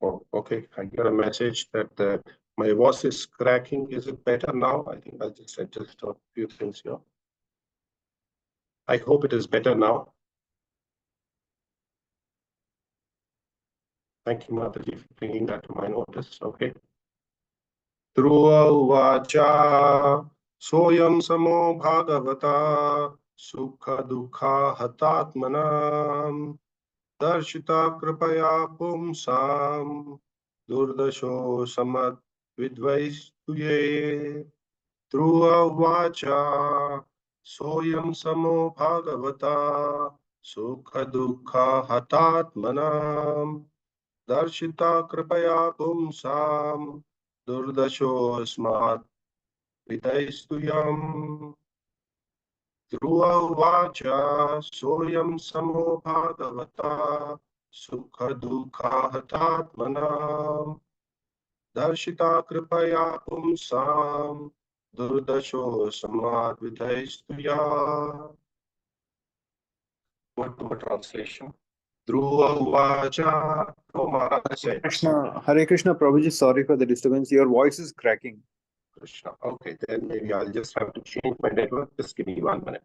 Oh, okay. I got a message that my voice is cracking. Is it better now? I think I'll just adjust a few things here. I hope it is better now. Thank you, Mataji, for bringing that to my notice. Okay. Dhruva vacha soyam samo bhagavata sukha dukha hatatmanam darshita kripaya pumsam durdasho samad vidvaistuye Dhruva vacha soyam samo bhagavata sukha dukha hatatmanam darshita kripaya pumsam durdasho asmat vidaistuyam Dhruva vacha soyam samo bhagavata sukha dukha hatatmanam darshita kripaya pumsam durdasho samad vidaistuya. What translation? Dhruva vacha. Oh, Maharaj said. Hare Krishna, Prabhuji, sorry for the disturbance. Your voice is cracking. Krishna. Okay, then maybe I'll just have to change my network. Just give me 1 minute.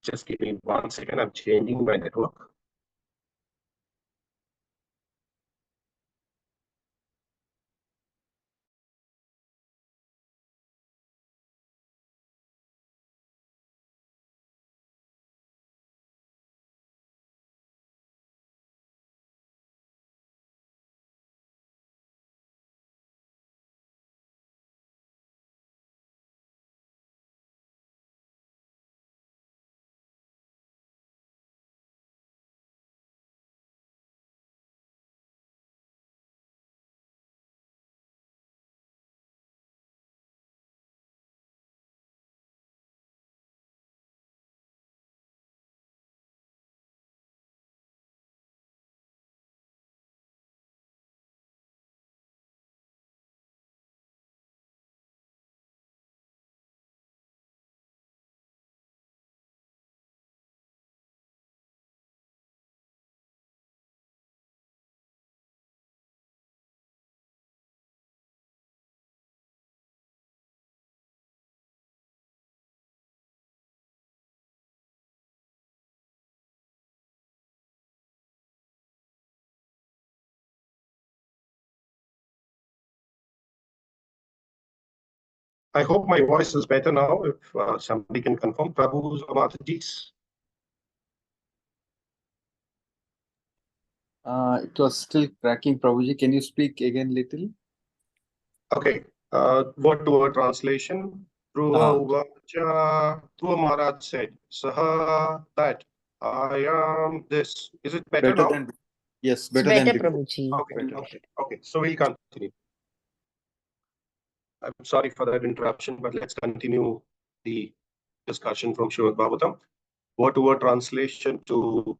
Just give me 1 second. I'm changing my network. I hope my voice is better now. If somebody can confirm, Prabhu's or Mataji's. It was still cracking, Prabhuji. Can you speak again little? Okay. Word to word translation. Dhruva vacha. Dhruva Maharaj said, Saha, that I am this. Is it better now? Yes, It's better than better, before. Prabhuji. Okay. So we'll continue. I'm sorry for that interruption, but let's continue the discussion from Śrīmad Bhagavatam. Word to word translation to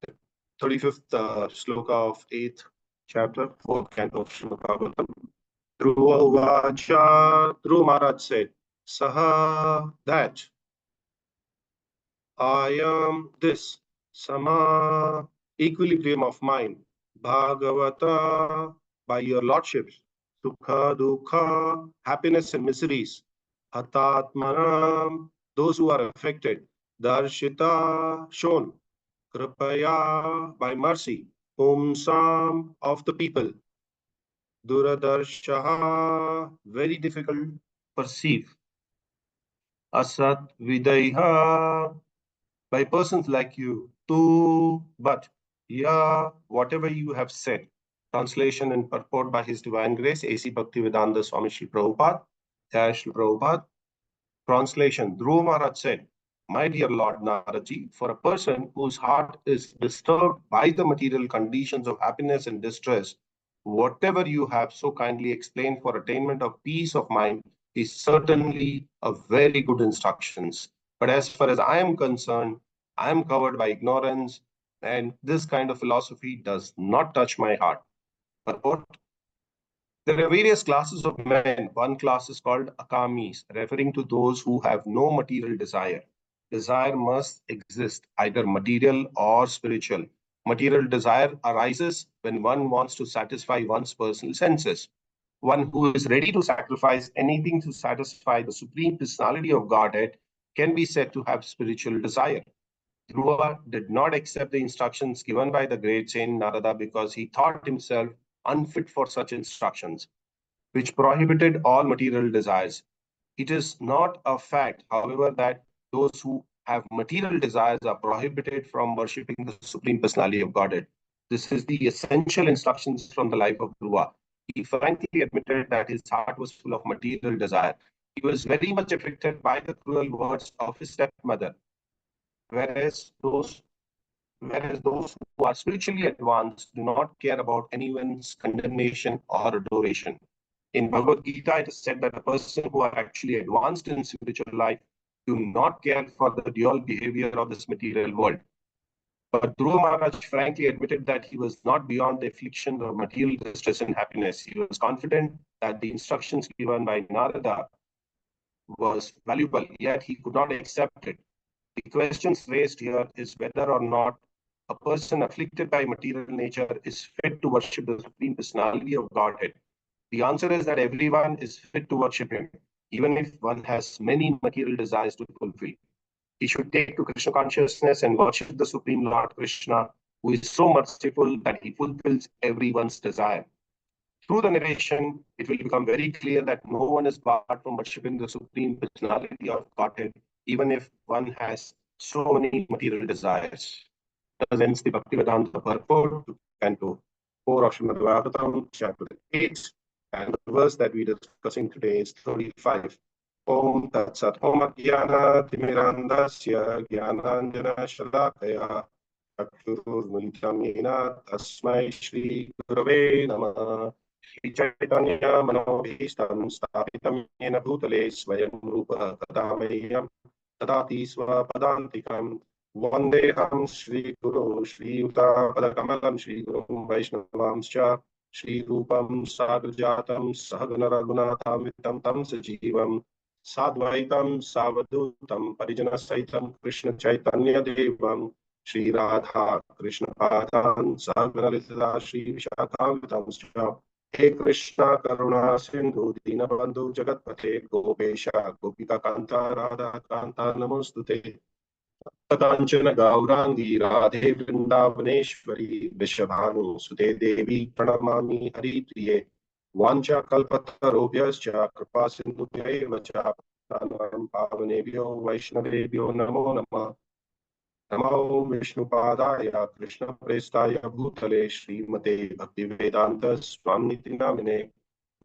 the 35th sloka of 8th chapter, 4th canto of Śrīmad Bhagavatam. Dhruva vacha, Dhruva Maharaj said, Saha, that I am this, Sama, equilibrium of mind, Bhagavata, by your lordships, Sukha, Dukha, happiness and miseries, Hatatmanam, those who are affected, Darshita, shown, Kripaya, by mercy, Pumsam, of the people, Duradarshaha, very difficult to perceive, Asat Vidaiha, by persons like you, but, yeah, whatever you have said, Translation and purport by His Divine Grace, A.C. Bhaktisiddhanta Swami Śrī Prabhupada. Jai Śrī Prabhupada. Translation: Dhruva Maharaj said, "My dear Lord Naraji, for a person whose heart is disturbed by the material conditions of happiness and distress, whatever you have so kindly explained for attainment of peace of mind is certainly a very good instructions. But as far as I am concerned, I am covered by ignorance, and this kind of philosophy does not touch my heart." Purport: there are various classes of men. One class is called akamis, referring to those who have no material desire. Desire must exist, either material or spiritual. Material desire arises when one wants to satisfy one's personal senses. One who is ready to sacrifice anything to satisfy the Supreme Personality of Godhead can be said to have spiritual desire. Dhruva did not accept the instructions given by the great saint Narada because he thought himself unfit for such instructions, which prohibited all material desires. It is not a fact, however, that those who have material desires are prohibited from worshipping the Supreme Personality of Godhead. This is the essential instructions from the life of Dhruva. He frankly admitted that his heart was full of material desire. He was very much afflicted by the cruel words of his stepmother, whereas those who are spiritually advanced do not care about anyone's condemnation or adoration. In Bhagavad Gita, it is said that the person who are actually advanced in spiritual life do not care for the dual behavior of this material world. But Dhruva Maharaj frankly admitted that he was not beyond the affliction of material distress and happiness. He was confident that the instructions given by Narada was valuable, yet he could not accept it. The questions raised here is whether or not a person afflicted by material nature is fit to worship the Supreme Personality of Godhead. The answer is that everyone is fit to worship him, even if one has many material desires to fulfill. He should take to Krishna consciousness and worship the Supreme Lord Krishna, who is so merciful that he fulfills everyone's desire. Through the narration, it will become very clear that no one is barred from worshipping the Supreme Personality of Godhead, even if one has so many material desires. Thus ends the Bhaktisiddhanta purport to Canto 4 of Srimad Bhagavatam, chapter 8. And the verse that we are discussing today is 35. Om Tat Sat Om Jnana Timirandasya Jnananjana Shalakaya Chakshurmilitam Yena Tasmai Shri Gurave Namah. Shri Chaitanya Manobhishtam Sthapitam Yena Bhutale Swayam Rupa Kadamayam Tadati Swapadantikam Vandeham Shri Guru Shri Uta Padakamalam Shri Guru Vaishnavamscha Shri Rupam Sadhujatam Sahagana Raghunatham Tam Sajivam Sadvaitam Savadutam Parijana Saitam Krishna Chaitanya Devam Shri Radha Krishna Padhan Sahagana Lila Shri Vishakhavitamscha He Krishna Karuna Sindhu Dinabandhu Jagatpate Gopesha Gopika Kanta Radha Kanta Namostute Kanchana Gaurangi Radhe Vrindavaneshwari Vishabhanu Sute Devi Pranamami Haripriye Vancha Kalpatarobhyascha Kripa Sindhubhyeva cha Pranam Pavanebhyo Vaishnavebhyo Namo Namah. Namo Vishnupadaya Krishna Prestaya Bhutale Srimate Bhaktivedanta Swamiti Namine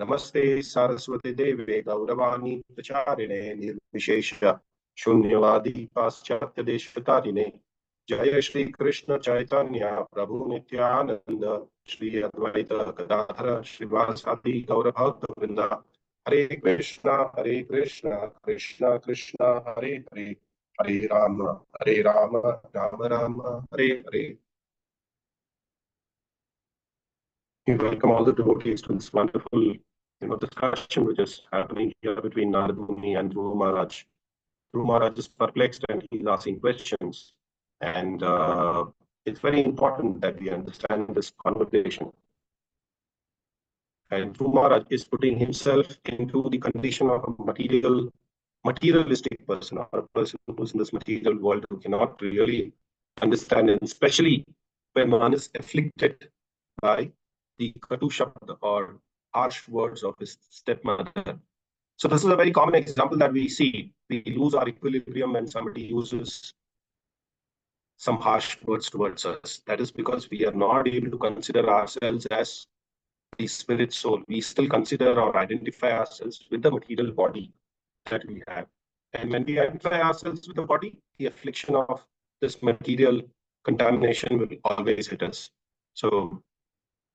Namaste Saraswati Deve Gauravani Pracharine Nirvishesha Shunyavadi Paschatya Deshvatarine Jaya Shri Krishna Chaitanya Prabhu Nityananda Shri Advaita Gadadhara Srivasadi Gaurabhakta Vrinda Hare Krishna Krishna Krishna Hare Hare Hare Rama Rama Rama Hare Hare. We welcome all the devotees to this wonderful discussion which is happening here between Narada Muni and Dhruva Maharaj. Dhruva Maharaj is perplexed and he's asking questions. And it's very important that we understand this conversation. And Dhruva Maharaj is putting himself into the condition of a materialistic person, or a person who's in this material world who cannot really understand it, especially when one is afflicted by the Katu Shabda or harsh words of his stepmother. So this is a very common example that we see. We lose our equilibrium when somebody uses some harsh words towards us. That is because we are not able to consider ourselves as body, spirit, soul, we still consider or identify ourselves with the material body that we have. And when we identify ourselves with the body, the affliction of this material contamination will always hit us. So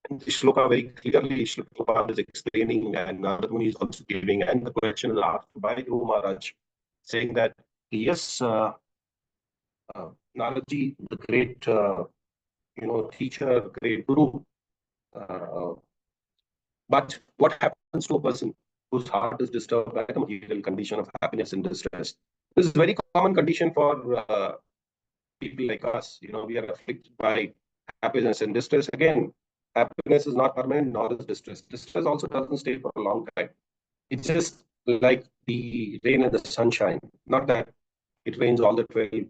in the shloka very clearly, Śrī Prabhupada is explaining, and Narad Muni is also giving, and the question is asked by Guru Maharaj, saying that, yes, Naradji, the great, teacher, great guru, but what happens to a person whose heart is disturbed by the material condition of happiness and distress? This is a very common condition for people like us. We are afflicted by happiness and distress. Again, happiness is not permanent, nor is distress. Distress also doesn't stay for a long time. It's just like the rain and the sunshine. Not that it rains all the 12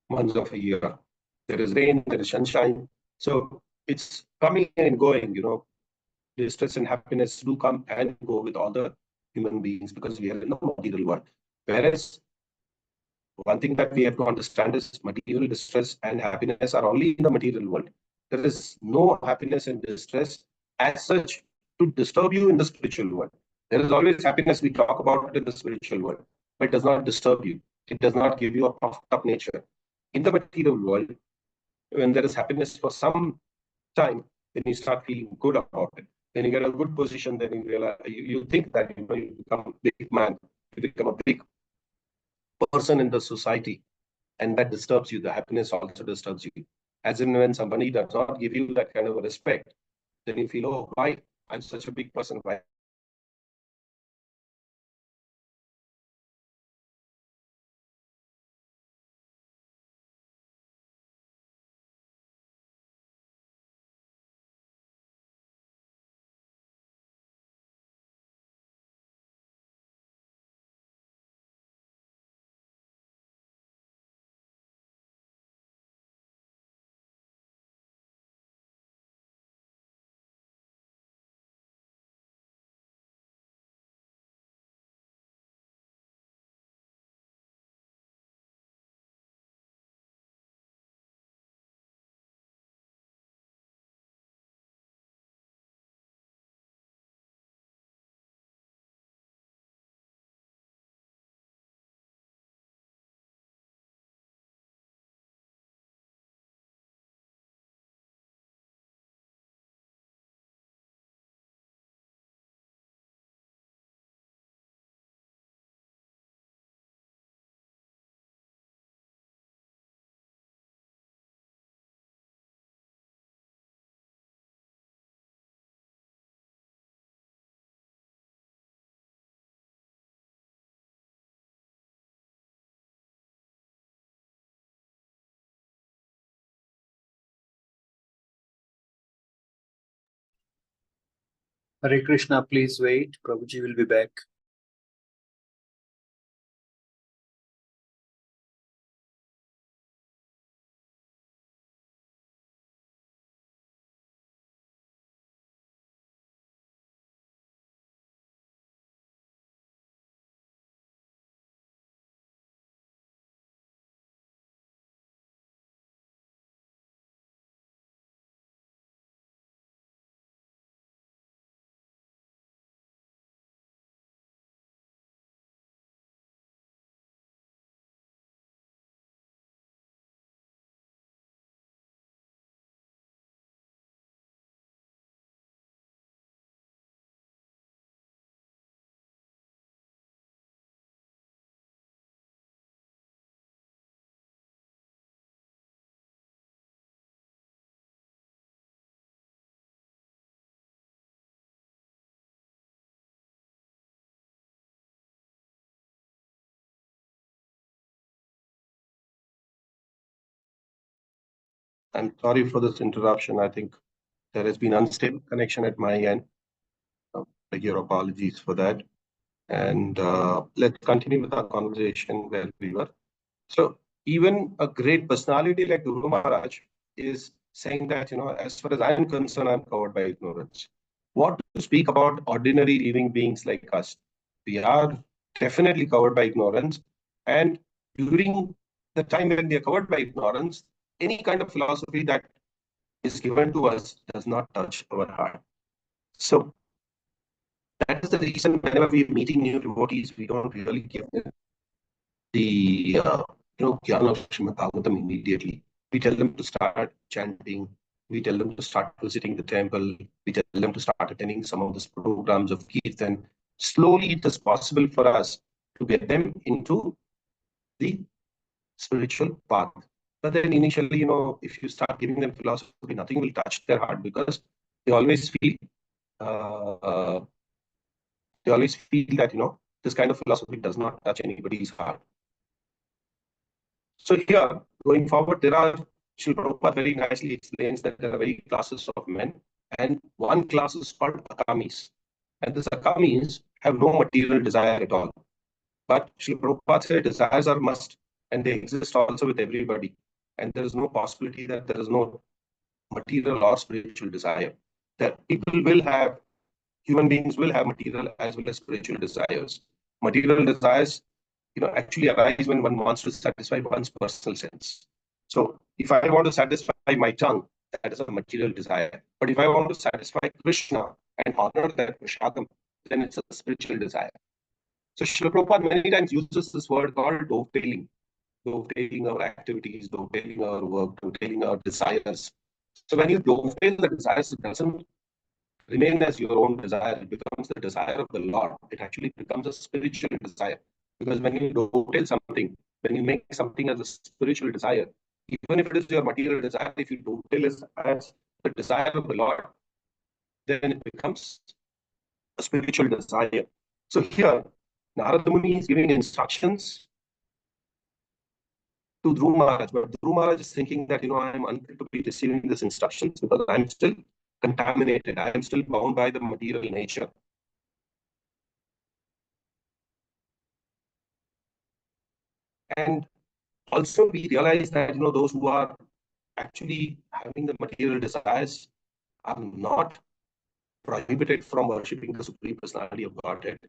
months of a year. There is rain, there is sunshine. So it's coming and going, Distress and happiness do come and go with all the human beings because we are in the material world. Whereas one thing that we have to understand is material distress and happiness are only in the material world. There is no happiness and distress as such to disturb you in the spiritual world. There is always happiness, we talk about it in the spiritual world, but it does not disturb you. It does not give you a puffed up nature. In the material world, when there is happiness for some time, then you start feeling good about it. Then you get a good position, then you realize, you think that you become a big man, you become a big person in the society, and that disturbs you. The happiness also disturbs you. As in when somebody does not give you that kind of a respect, then you feel, oh, why? I'm such a big person. Why? Hare Krishna, please wait. Prabhuji will be back. I'm sorry for this interruption. I think there has been unstable connection at my end. Beg your apologies for that. And let's continue with our conversation where we were. So even a great personality like Guru Maharaj is saying that, as far as I'm concerned, I'm covered by ignorance. What to speak about ordinary living beings like us? We are definitely covered by ignorance. And during the time when we are covered by ignorance, any kind of philosophy that is given to us does not touch our heart. So that is the reason whenever we are meeting new devotees, we don't really give them the Jnana of Srimad Bhagavatam immediately. We tell them to start chanting. We tell them to start visiting the temple. We tell them to start attending some of these programs of Kirtan. Slowly, it is possible for us to get them into the spiritual path. But then initially, if you start giving them philosophy, nothing will touch their heart because they always feel that this kind of philosophy does not touch anybody's heart. So here, going forward, Śrī Prabhupada very nicely explains that there are very classes of men, and one class is called Akamis. And these Akamis have no material desire at all. But Śrī Prabhupada said desires are must, and they exist also with everybody. And there is no possibility that there is no material or spiritual desire. That human beings will have material as well as spiritual desires. Material desires actually arise when one wants to satisfy one's personal sense. So if I want to satisfy my tongue, that is a material desire. But if I want to satisfy Krishna and honor that Prashadam, then it's a spiritual desire. So Śrīla Prabhupada many times uses this word called dovetailing our activities, dovetailing our work, dovetailing our desires. So when you dovetail the desires, it doesn't remain as your own desire. It becomes the desire of the Lord. It actually becomes a spiritual desire. Because when you dovetail something, when you make something as a spiritual desire, even if it is your material desire, if you dovetail it as the desire of the Lord, then it becomes a spiritual desire. So here, Narada Muni is giving instructions to Dhruva Maharaj, but Dhruva Maharaj is thinking that, I am unfit to be receiving these instructions because I am still contaminated. I am still bound by the material nature. And also we realize that, those who are actually having the material desires are not prohibited from worshipping the Supreme Personality of Godhead.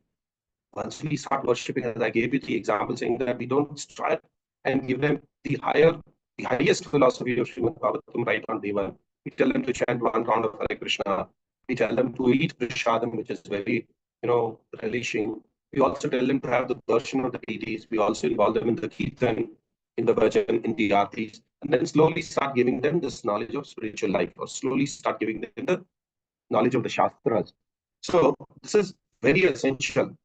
Once we start worshipping, as I gave you the example, saying that we don't start and give them the highest philosophy of Srimad Bhagavatam right on day one. We tell them to chant one round of Hare Krishna. We tell them to eat prashadam, which is very, relishing. We also tell them to have the darshan of the deities. We also involve them in the kirtan, in the bhajan, in the artis, and then slowly start giving them this knowledge of spiritual life, or slowly start giving them the knowledge of the Shastras. So this is very essential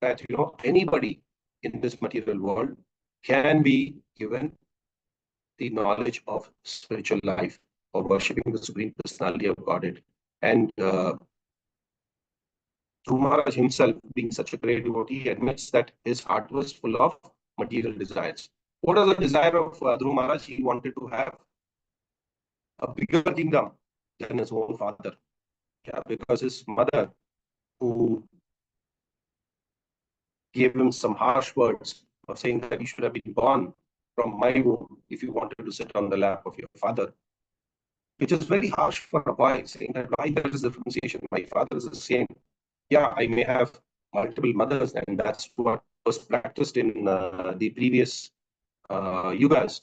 that, anybody in this material world can be given the knowledge of spiritual life, or worshipping the Supreme Personality of Godhead. And Dhruva Maharaj himself, being such a great devotee, admits that his heart was full of material desires. What was the desire of Dhruva Maharaj? He wanted to have a bigger kingdom than his own father. Yeah, because his mother, who gave him some harsh words of saying that you should have been born from my womb if you wanted to sit on the lap of your father, which is very harsh for a boy, saying that why there is differentiation. My father is the same. Yeah, I may have multiple mothers, and that's what was practiced in the previous yugas,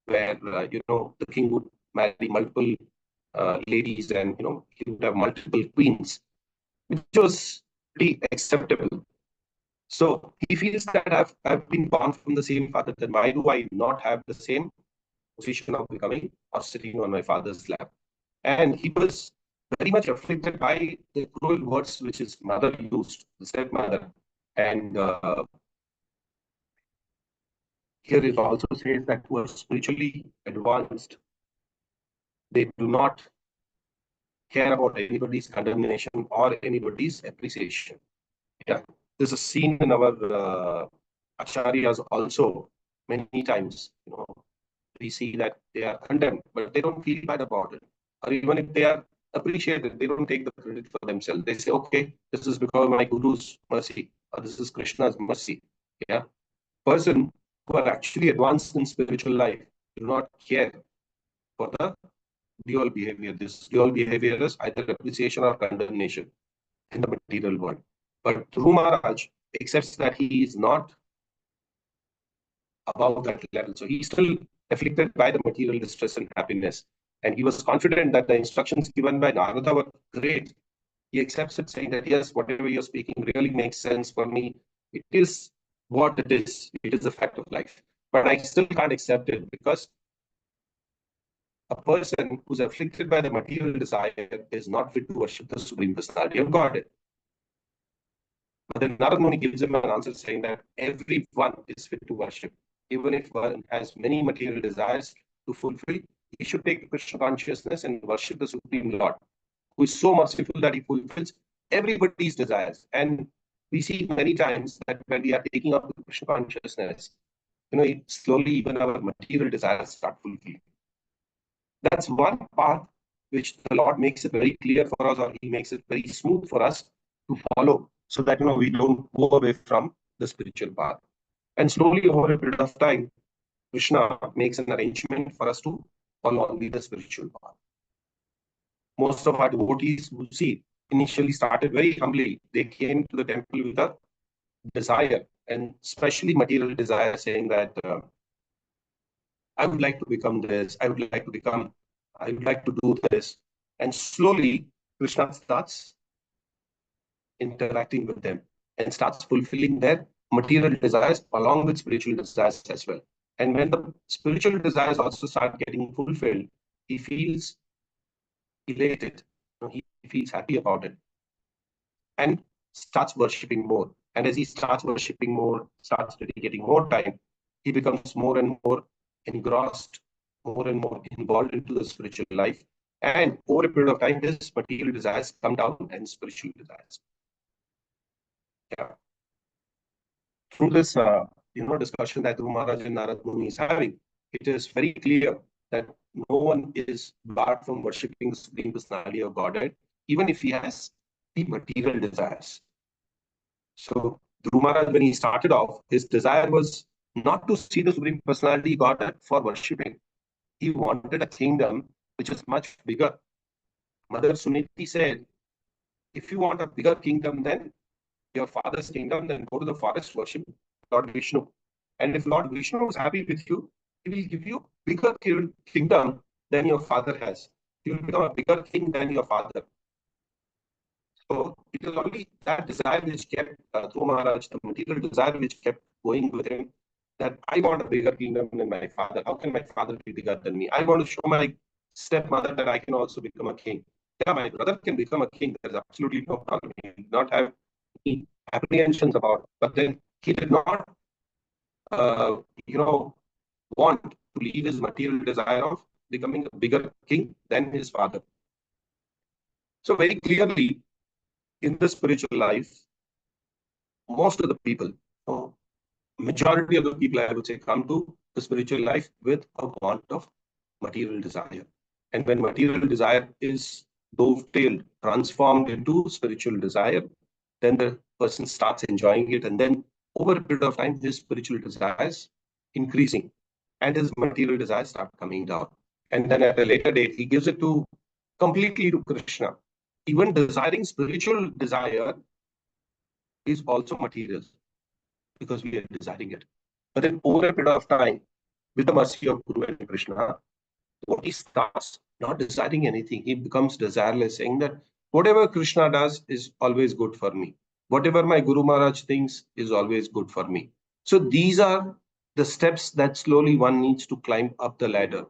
where the king would marry multiple ladies, and he would have multiple queens, which was pretty acceptable. So he feels that I've been born from the same father, then why do I not have the same position of becoming or sitting on my father's lap? And he was very much afflicted by the cruel words which his mother used, the stepmother. And here it also says that who are spiritually advanced, they do not care about anybody's condemnation or anybody's appreciation. Yeah, there's a scene in our acharyas also many times. We see that they are condemned, but they don't feel bad about it. Or even if they are appreciated, they don't take the credit for themselves. They say, okay, this is because of my guru's mercy, or this is Krishna's mercy. Yeah, person who are actually advanced in spiritual life do not care for the dual behavior. This dual behavior is either appreciation or condemnation in the material world. But Dhruva Maharaj accepts that he is not above that level. So he's still afflicted by the material distress and happiness. And he was confident that the instructions given by Narada were great. He accepts it, saying that yes, whatever you're speaking really makes sense for me. It is what it is. It is a fact of life. But I still can't accept it because a person who's afflicted by the material desire is not fit to worship the Supreme Personality of Godhead. But then Narad Muni gives him an answer saying that everyone is fit to worship. Even if one has many material desires to fulfill, he should take Krishna consciousness and worship the Supreme Lord, who is so merciful that he fulfills everybody's desires. And we see many times that when we are taking up the Krishna consciousness, slowly even our material desires start fulfilling. That's one path which the Lord makes it very clear for us, or He makes it very smooth for us to follow, so that we don't go away from the spiritual path. And slowly over a period of time, Krishna makes an arrangement for us to follow only the spiritual path. Most of our devotees who see initially started very humbly. They came to the temple with a desire, and especially material desire, saying that I would like to become this, I would like to do this. And slowly Krishna starts interacting with them and starts fulfilling their material desires along with spiritual desires as well. And when the spiritual desires also start getting fulfilled, he feels elated. He feels happy about it and starts worshipping more. And as he starts worshipping more, starts dedicating more time, he becomes more and more engrossed, more and more involved into the spiritual life. And over a period of time, his material desires come down and spiritual desires. Yeah. Through this, discussion that Dhruva Maharaj and Narad Muni is having, it is very clear that no one is barred from worshipping the Supreme Personality of Godhead, even if he has the material desires. So Dhruva Maharaj, when he started off, his desire was not to see the Supreme Personality Godhead for worshipping. He wanted a kingdom which was much bigger. Mother Suniti said, if you want a bigger kingdom than your father's kingdom, then go to the forest, worship Lord Vishnu. And if Lord Vishnu is happy with you, he will give you bigger kingdom than your father has. You will become a bigger king than your father. So it is only that desire which kept Dhruva Maharaj, the material desire which kept going with him, that I want a bigger kingdom than my father. How can my father be bigger than me? I want to show my stepmother that I can also become a king. Yeah, my brother can become a king. There's absolutely no problem. He did not have any apprehensions about it. But then he did not, want to leave his material desire of becoming a bigger king than his father. So very clearly, in the spiritual life, most of the people, majority of the people, I would say, come to the spiritual life with a want of material desire. And when material desire is dovetailed, transformed into spiritual desire, then the person starts enjoying it. And then over a period of time, his spiritual desires increasing and his material desires start coming down. And then at a later date, he gives it to completely to Krishna. Even desiring spiritual desire is also material because we are desiring it. But then over a period of time, with the mercy of Guru and Krishna, what he starts not desiring anything, he becomes desireless, saying that whatever Krishna does is always good for me. Whatever my Guru Maharaj thinks is always good for me. So these are the steps that slowly one needs to climb up the ladder.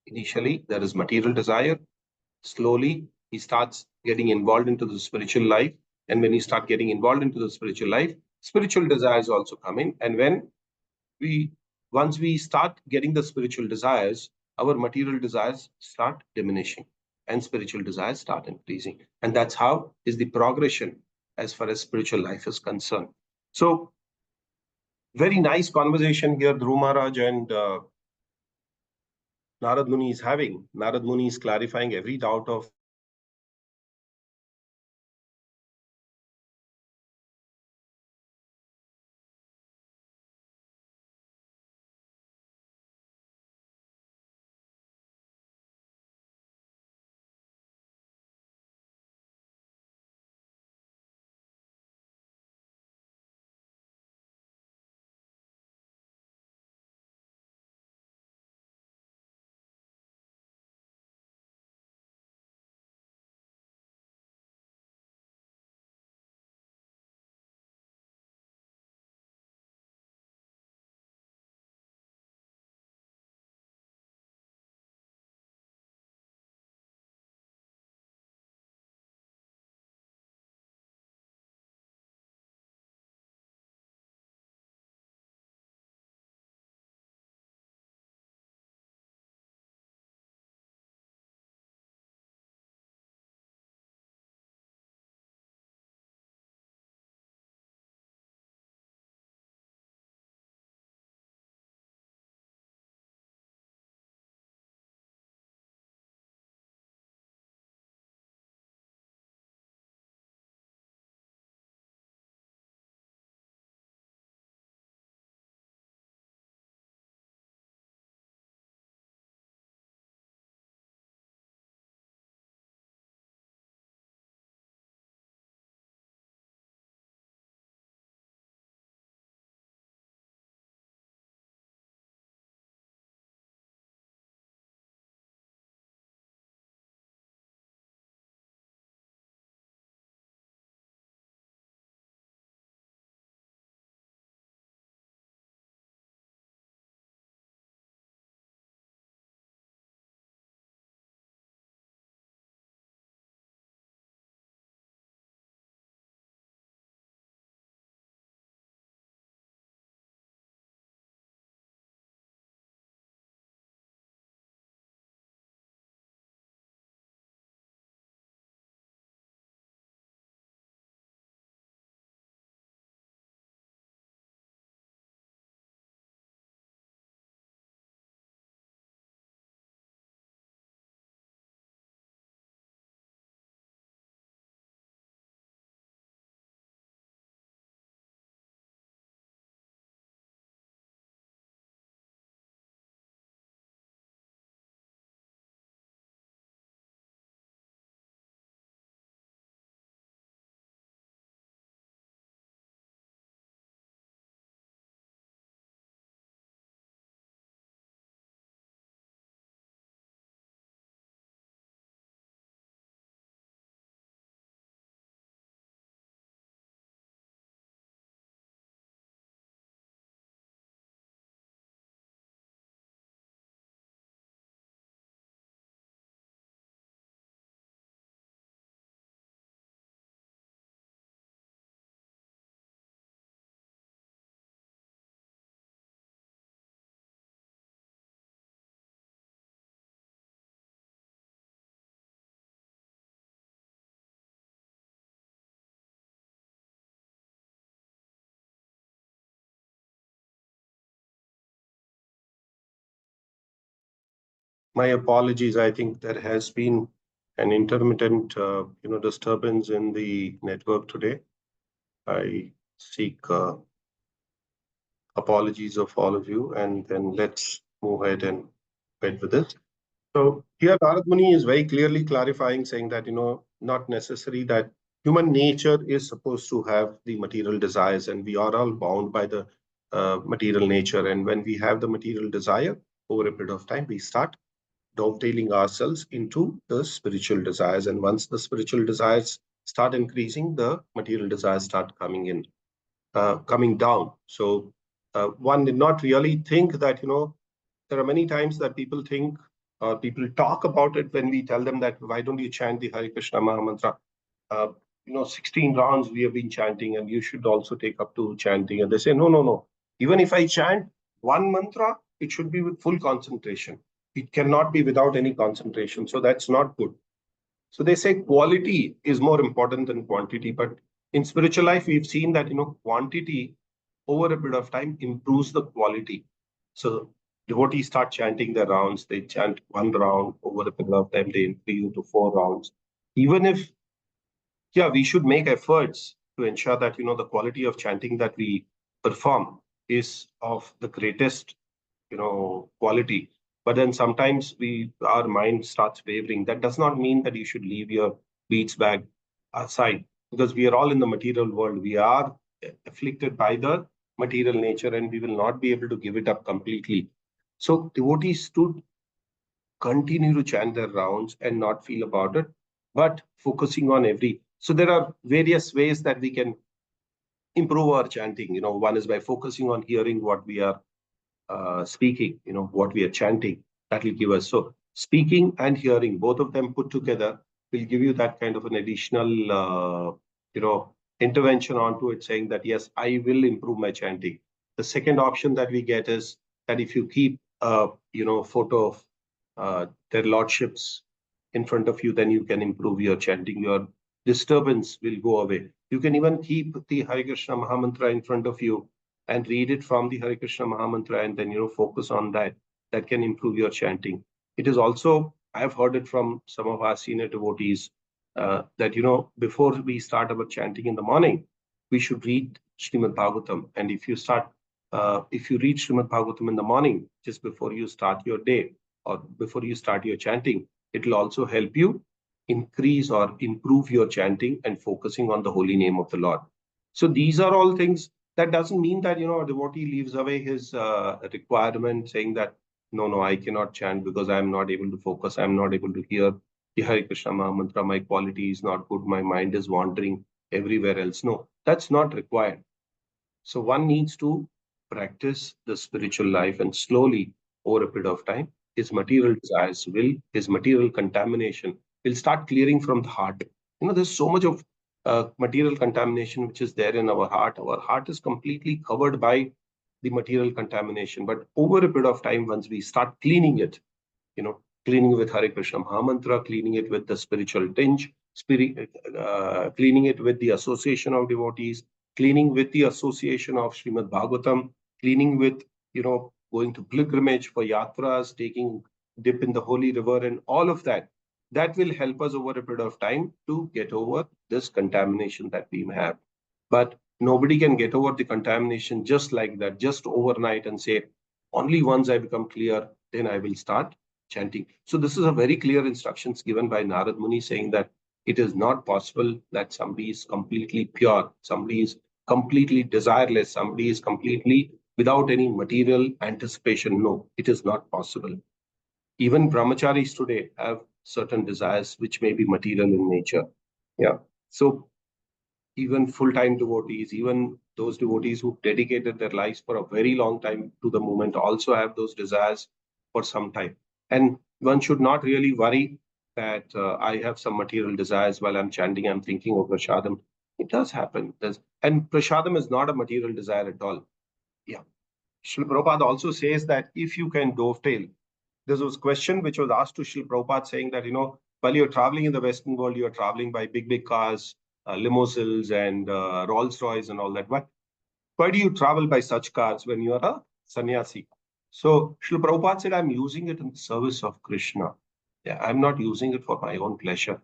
Initially, there is material desire. Slowly, he starts getting involved into the spiritual life. And when you start getting involved into the spiritual life, spiritual desires also come in. And once we start getting the spiritual desires, our material desires start diminishing and spiritual desires start increasing. And that's how is the progression as far as spiritual life is concerned. So very nice conversation here Dhruva Maharaj and Narad Muni is having. Narad Muni is clarifying every doubt of My apologies. I think there has been an intermittent, disturbance in the network today. I seek apologies of all of you, and then let's move ahead and head with it. So here Narad Muni is very clearly clarifying, saying that, not necessary that human nature is supposed to have the material desires, and we are all bound by the material nature. And when we have the material desire, over a period of time, we start dovetailing ourselves into the spiritual desires. And once the spiritual desires start increasing, the material desires start coming down. So one did not really think that, there are many times that people think, or people talk about it when we tell them that, why don't you chant the Hare Krishna Mahamantra? 16 rounds we have been chanting, and you should also take up to chanting. And they say, no. Even if I chant one mantra, it should be with full concentration. It cannot be without any concentration. So that's not good. So they say quality is more important than quantity. But in spiritual life, we've seen that, quantity over a period of time improves the quality. So devotees start chanting their rounds. They chant one round. Over a period of time, they increase to 4 rounds. Even if, we should make efforts to ensure that, the quality of chanting that we perform is of the greatest, quality. But then sometimes our mind starts wavering. That does not mean that you should leave your beads bag aside, because we are all in the material world. We are afflicted by the material nature, and we will not be able to give it up completely. So devotees should continue to chant their rounds and not feel about it, but focusing on So there are various ways that we can improve our chanting. One is by focusing on hearing what we are speaking, what we are chanting. That will give us. So speaking and hearing, both of them put together, will give you that kind of an additional, intervention onto it, saying that, yes, I will improve my chanting. The second option that we get is that if you keep photo of their lordships in front of you, then you can improve your chanting. Your disturbance will go away. You can even keep the Hare Krishna Mahamantra in front of you and read it from the Hare Krishna Mahamantra, and then, focus on that. That can improve your chanting. It is also, I've heard it from some of our senior devotees, that, before we start our chanting in the morning, we should read Srimad Bhagavatam. And if you read Srimad Bhagavatam in the morning, just before you start your day or before you start your chanting, it will also help you increase or improve your chanting and focusing on the holy name of the Lord. So these are all things. That doesn't mean that, a devotee leaves away his requirement, saying that, no, I cannot chant because I'm not able to focus. I'm not able to hear the Hare Krishna Mahamantra. My quality is not good. My mind is wandering everywhere else. No, that's not required. So one needs to practice the spiritual life, and slowly, over a period of time, his material desires his material contamination will start clearing from the heart. There's so much of material contamination which is there in our heart. Our heart is completely covered by the material contamination. But over a period of time, once we start cleaning it, cleaning with Hare Krishna Mahamantra, cleaning it with the spiritual tinge, cleaning it with the association of devotees, cleaning with the association of Srimad Bhagavatam, cleaning with, going to pilgrimage for yatras, taking dip in the holy river, and all of that. That will help us over a period of time to get over this contamination that we have. But nobody can get over the contamination just like that, just overnight, and say, only once I become clear, then I will start chanting. So this is a very clear instructions given by Narad Muni, saying that it is not possible that somebody is completely pure, somebody is completely desireless, somebody is completely without any material anticipation. No, it is not possible. Even brahmacharis today have certain desires which may be material in nature. Yeah. So even full-time devotees, even those devotees who dedicated their lives for a very long time to the movement, also have those desires for some time. And one should not really worry that I have some material desires while I'm chanting, I'm thinking of prasadam. It does happen. And prasadam is not a material desire at all. Yeah. Śrīla Prabhupada also says that if you can dovetail, there was a question which was asked to Śrīla Prabhupada, saying that, while you're traveling in the Western world, you're traveling by big cars, limousines and Rolls Royce and all that. Why do you travel by such cars when you are a sannyasi? So Srila Prabhupada said, I'm using it in the service of Krishna. Yeah, I'm not using it for my own pleasure.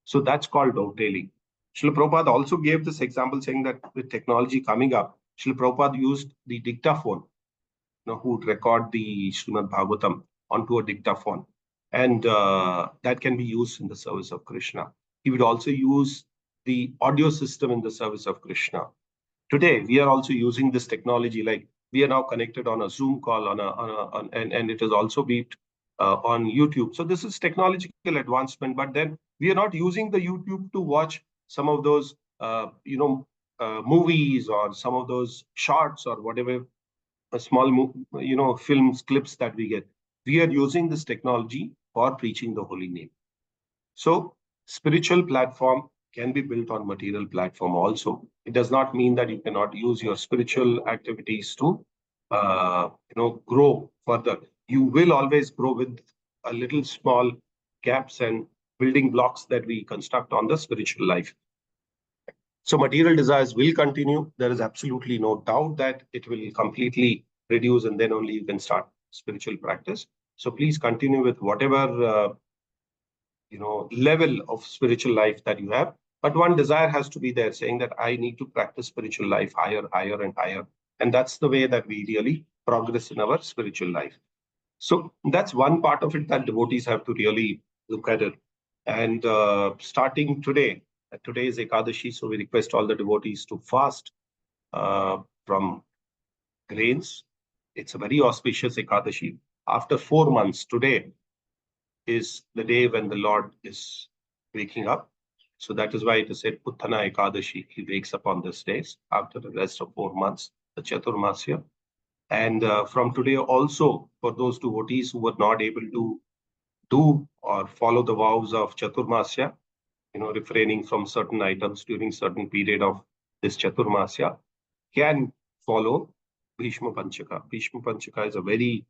So that's called dovetailing. Srila Prabhupada also gave this example saying that with technology coming up, Srila Prabhupada used the dictaphone, who would record the Srimad Bhagavatam onto a dictaphone. And that can be used in the service of Krishna. He would also use the audio system in the service of Krishna. Today, we are also using this technology, like we are now connected on a Zoom call and it is also beeped on YouTube. So this is technological advancement, but then we are not using the YouTube to watch some of those, movies or some of those shorts or whatever, small, films, clips that we get. We are using this technology for preaching the holy name. So spiritual platform can be built on material platform also. It does not mean that you cannot use your spiritual activities to, grow further. You will always grow with a little small gaps and building blocks that we construct on the spiritual life. So material desires will continue. There is absolutely no doubt that it will completely reduce and then only you can start spiritual practice. So please continue with whatever level of spiritual life that you have. But one desire has to be there, saying that I need to practice spiritual life higher, higher, and higher. And that's the way that we really progress in our spiritual life. So that's one part of it that devotees have to really look at it. And starting today, today is Ekadashi, so we request all the devotees to fast from grains. It's a very auspicious Ekadashi. After 4 months, today is the day when the Lord is waking up. So that is why it is said Uthana Ekadashi. He wakes up on this day after the rest of 4 months, the Chaturmasya. And from today also, for those devotees who were not able to do or follow the vows of Chaturmasya, refraining from certain items during certain period of this Chaturmasya, can follow Bhishma Panchaka. Bhishma Panchaka is a very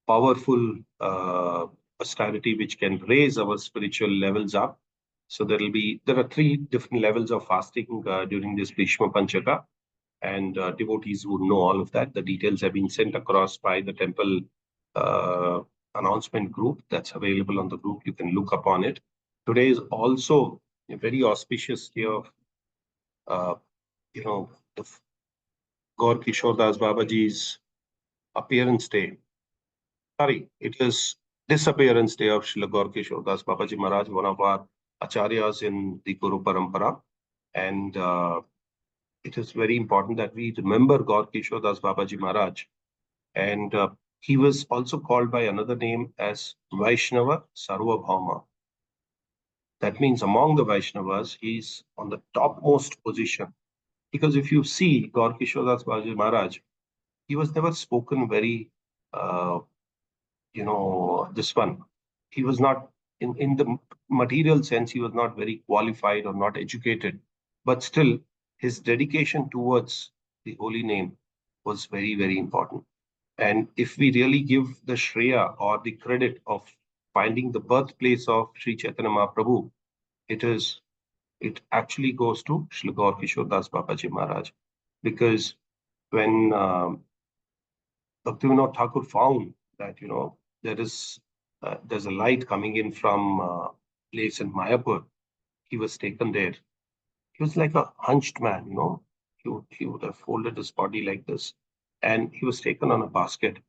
powerful austerity which can raise our spiritual levels up. So there are 3 different levels of fasting during this Bhishma Panchaka, and devotees would know all of that. The details have been sent across by the temple announcement group that's available on the group. You can look upon it. Today is also a very auspicious day of, the Gaur Kishore Das Babaji's appearance day. Sorry, it is disappearance day of Srila Gaur Kishore Das Babaji Maharaj, one of our acharyas in the Guru Parampara. And it is very important that we remember Gaur Kishore Das Babaji Maharaj. And he was also called by another name as Vaishnava Sarvabhauma. That means among the Vaishnavas, he's on the topmost position. Because if you see Gaur Kishore Das Babaji Maharaj, he was never spoken very, this one. He was not, in the material sense, he was not very qualified or not educated. But still, his dedication towards the holy name was very, very important. And if we really give the Shreya or the credit of finding the birthplace of Sri Chaitanya Mahaprabhu, it actually goes to Srila Gaur Kishore Das Babaji Maharaj. Because when Bhaktivinoda Thakur found that, there's a light coming in from a place in Mayapur, he was taken there. He was like a hunched man, He would have folded his body like this. And he was taken on a basket.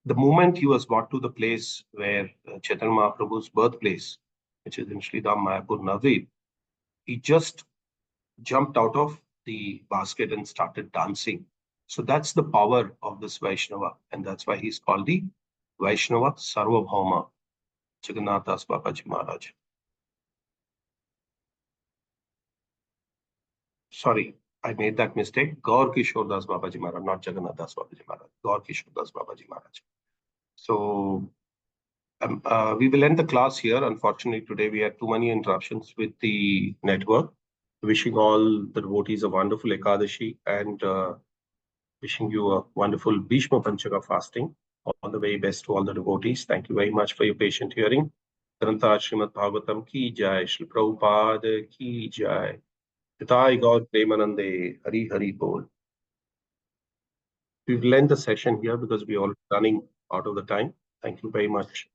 The moment he was brought to the place where Chaitanya Mahaprabhu's birthplace, which is in Sridham Mayapur Navdeep, he just jumped out of the basket and started dancing. So that's the power of this Vaishnava. And that's why he's called the Vaishnava Sarvabhauma, Jagannath Das Babaji Maharaj. Sorry, I made that mistake. Gaur Kishore Das Babaji Maharaj, not Jagannath Das Babaji Maharaj. Gaur Kishore Das Babaji Maharaj. So we will end the class here. Unfortunately, today we had too many interruptions with the network. Wishing all the devotees a wonderful Ekadashi and wishing you a wonderful Bhishma Panchaka fasting. All the very best to all the devotees. Thank you very much for your patient hearing. Grantha Srimad Bhagavatam ki jai, Shri Prabhupada ki jai. Pitai Gaur Premanande, Hari Hari Bol. We've lent the session here because we are running out of the time. Thank you very much.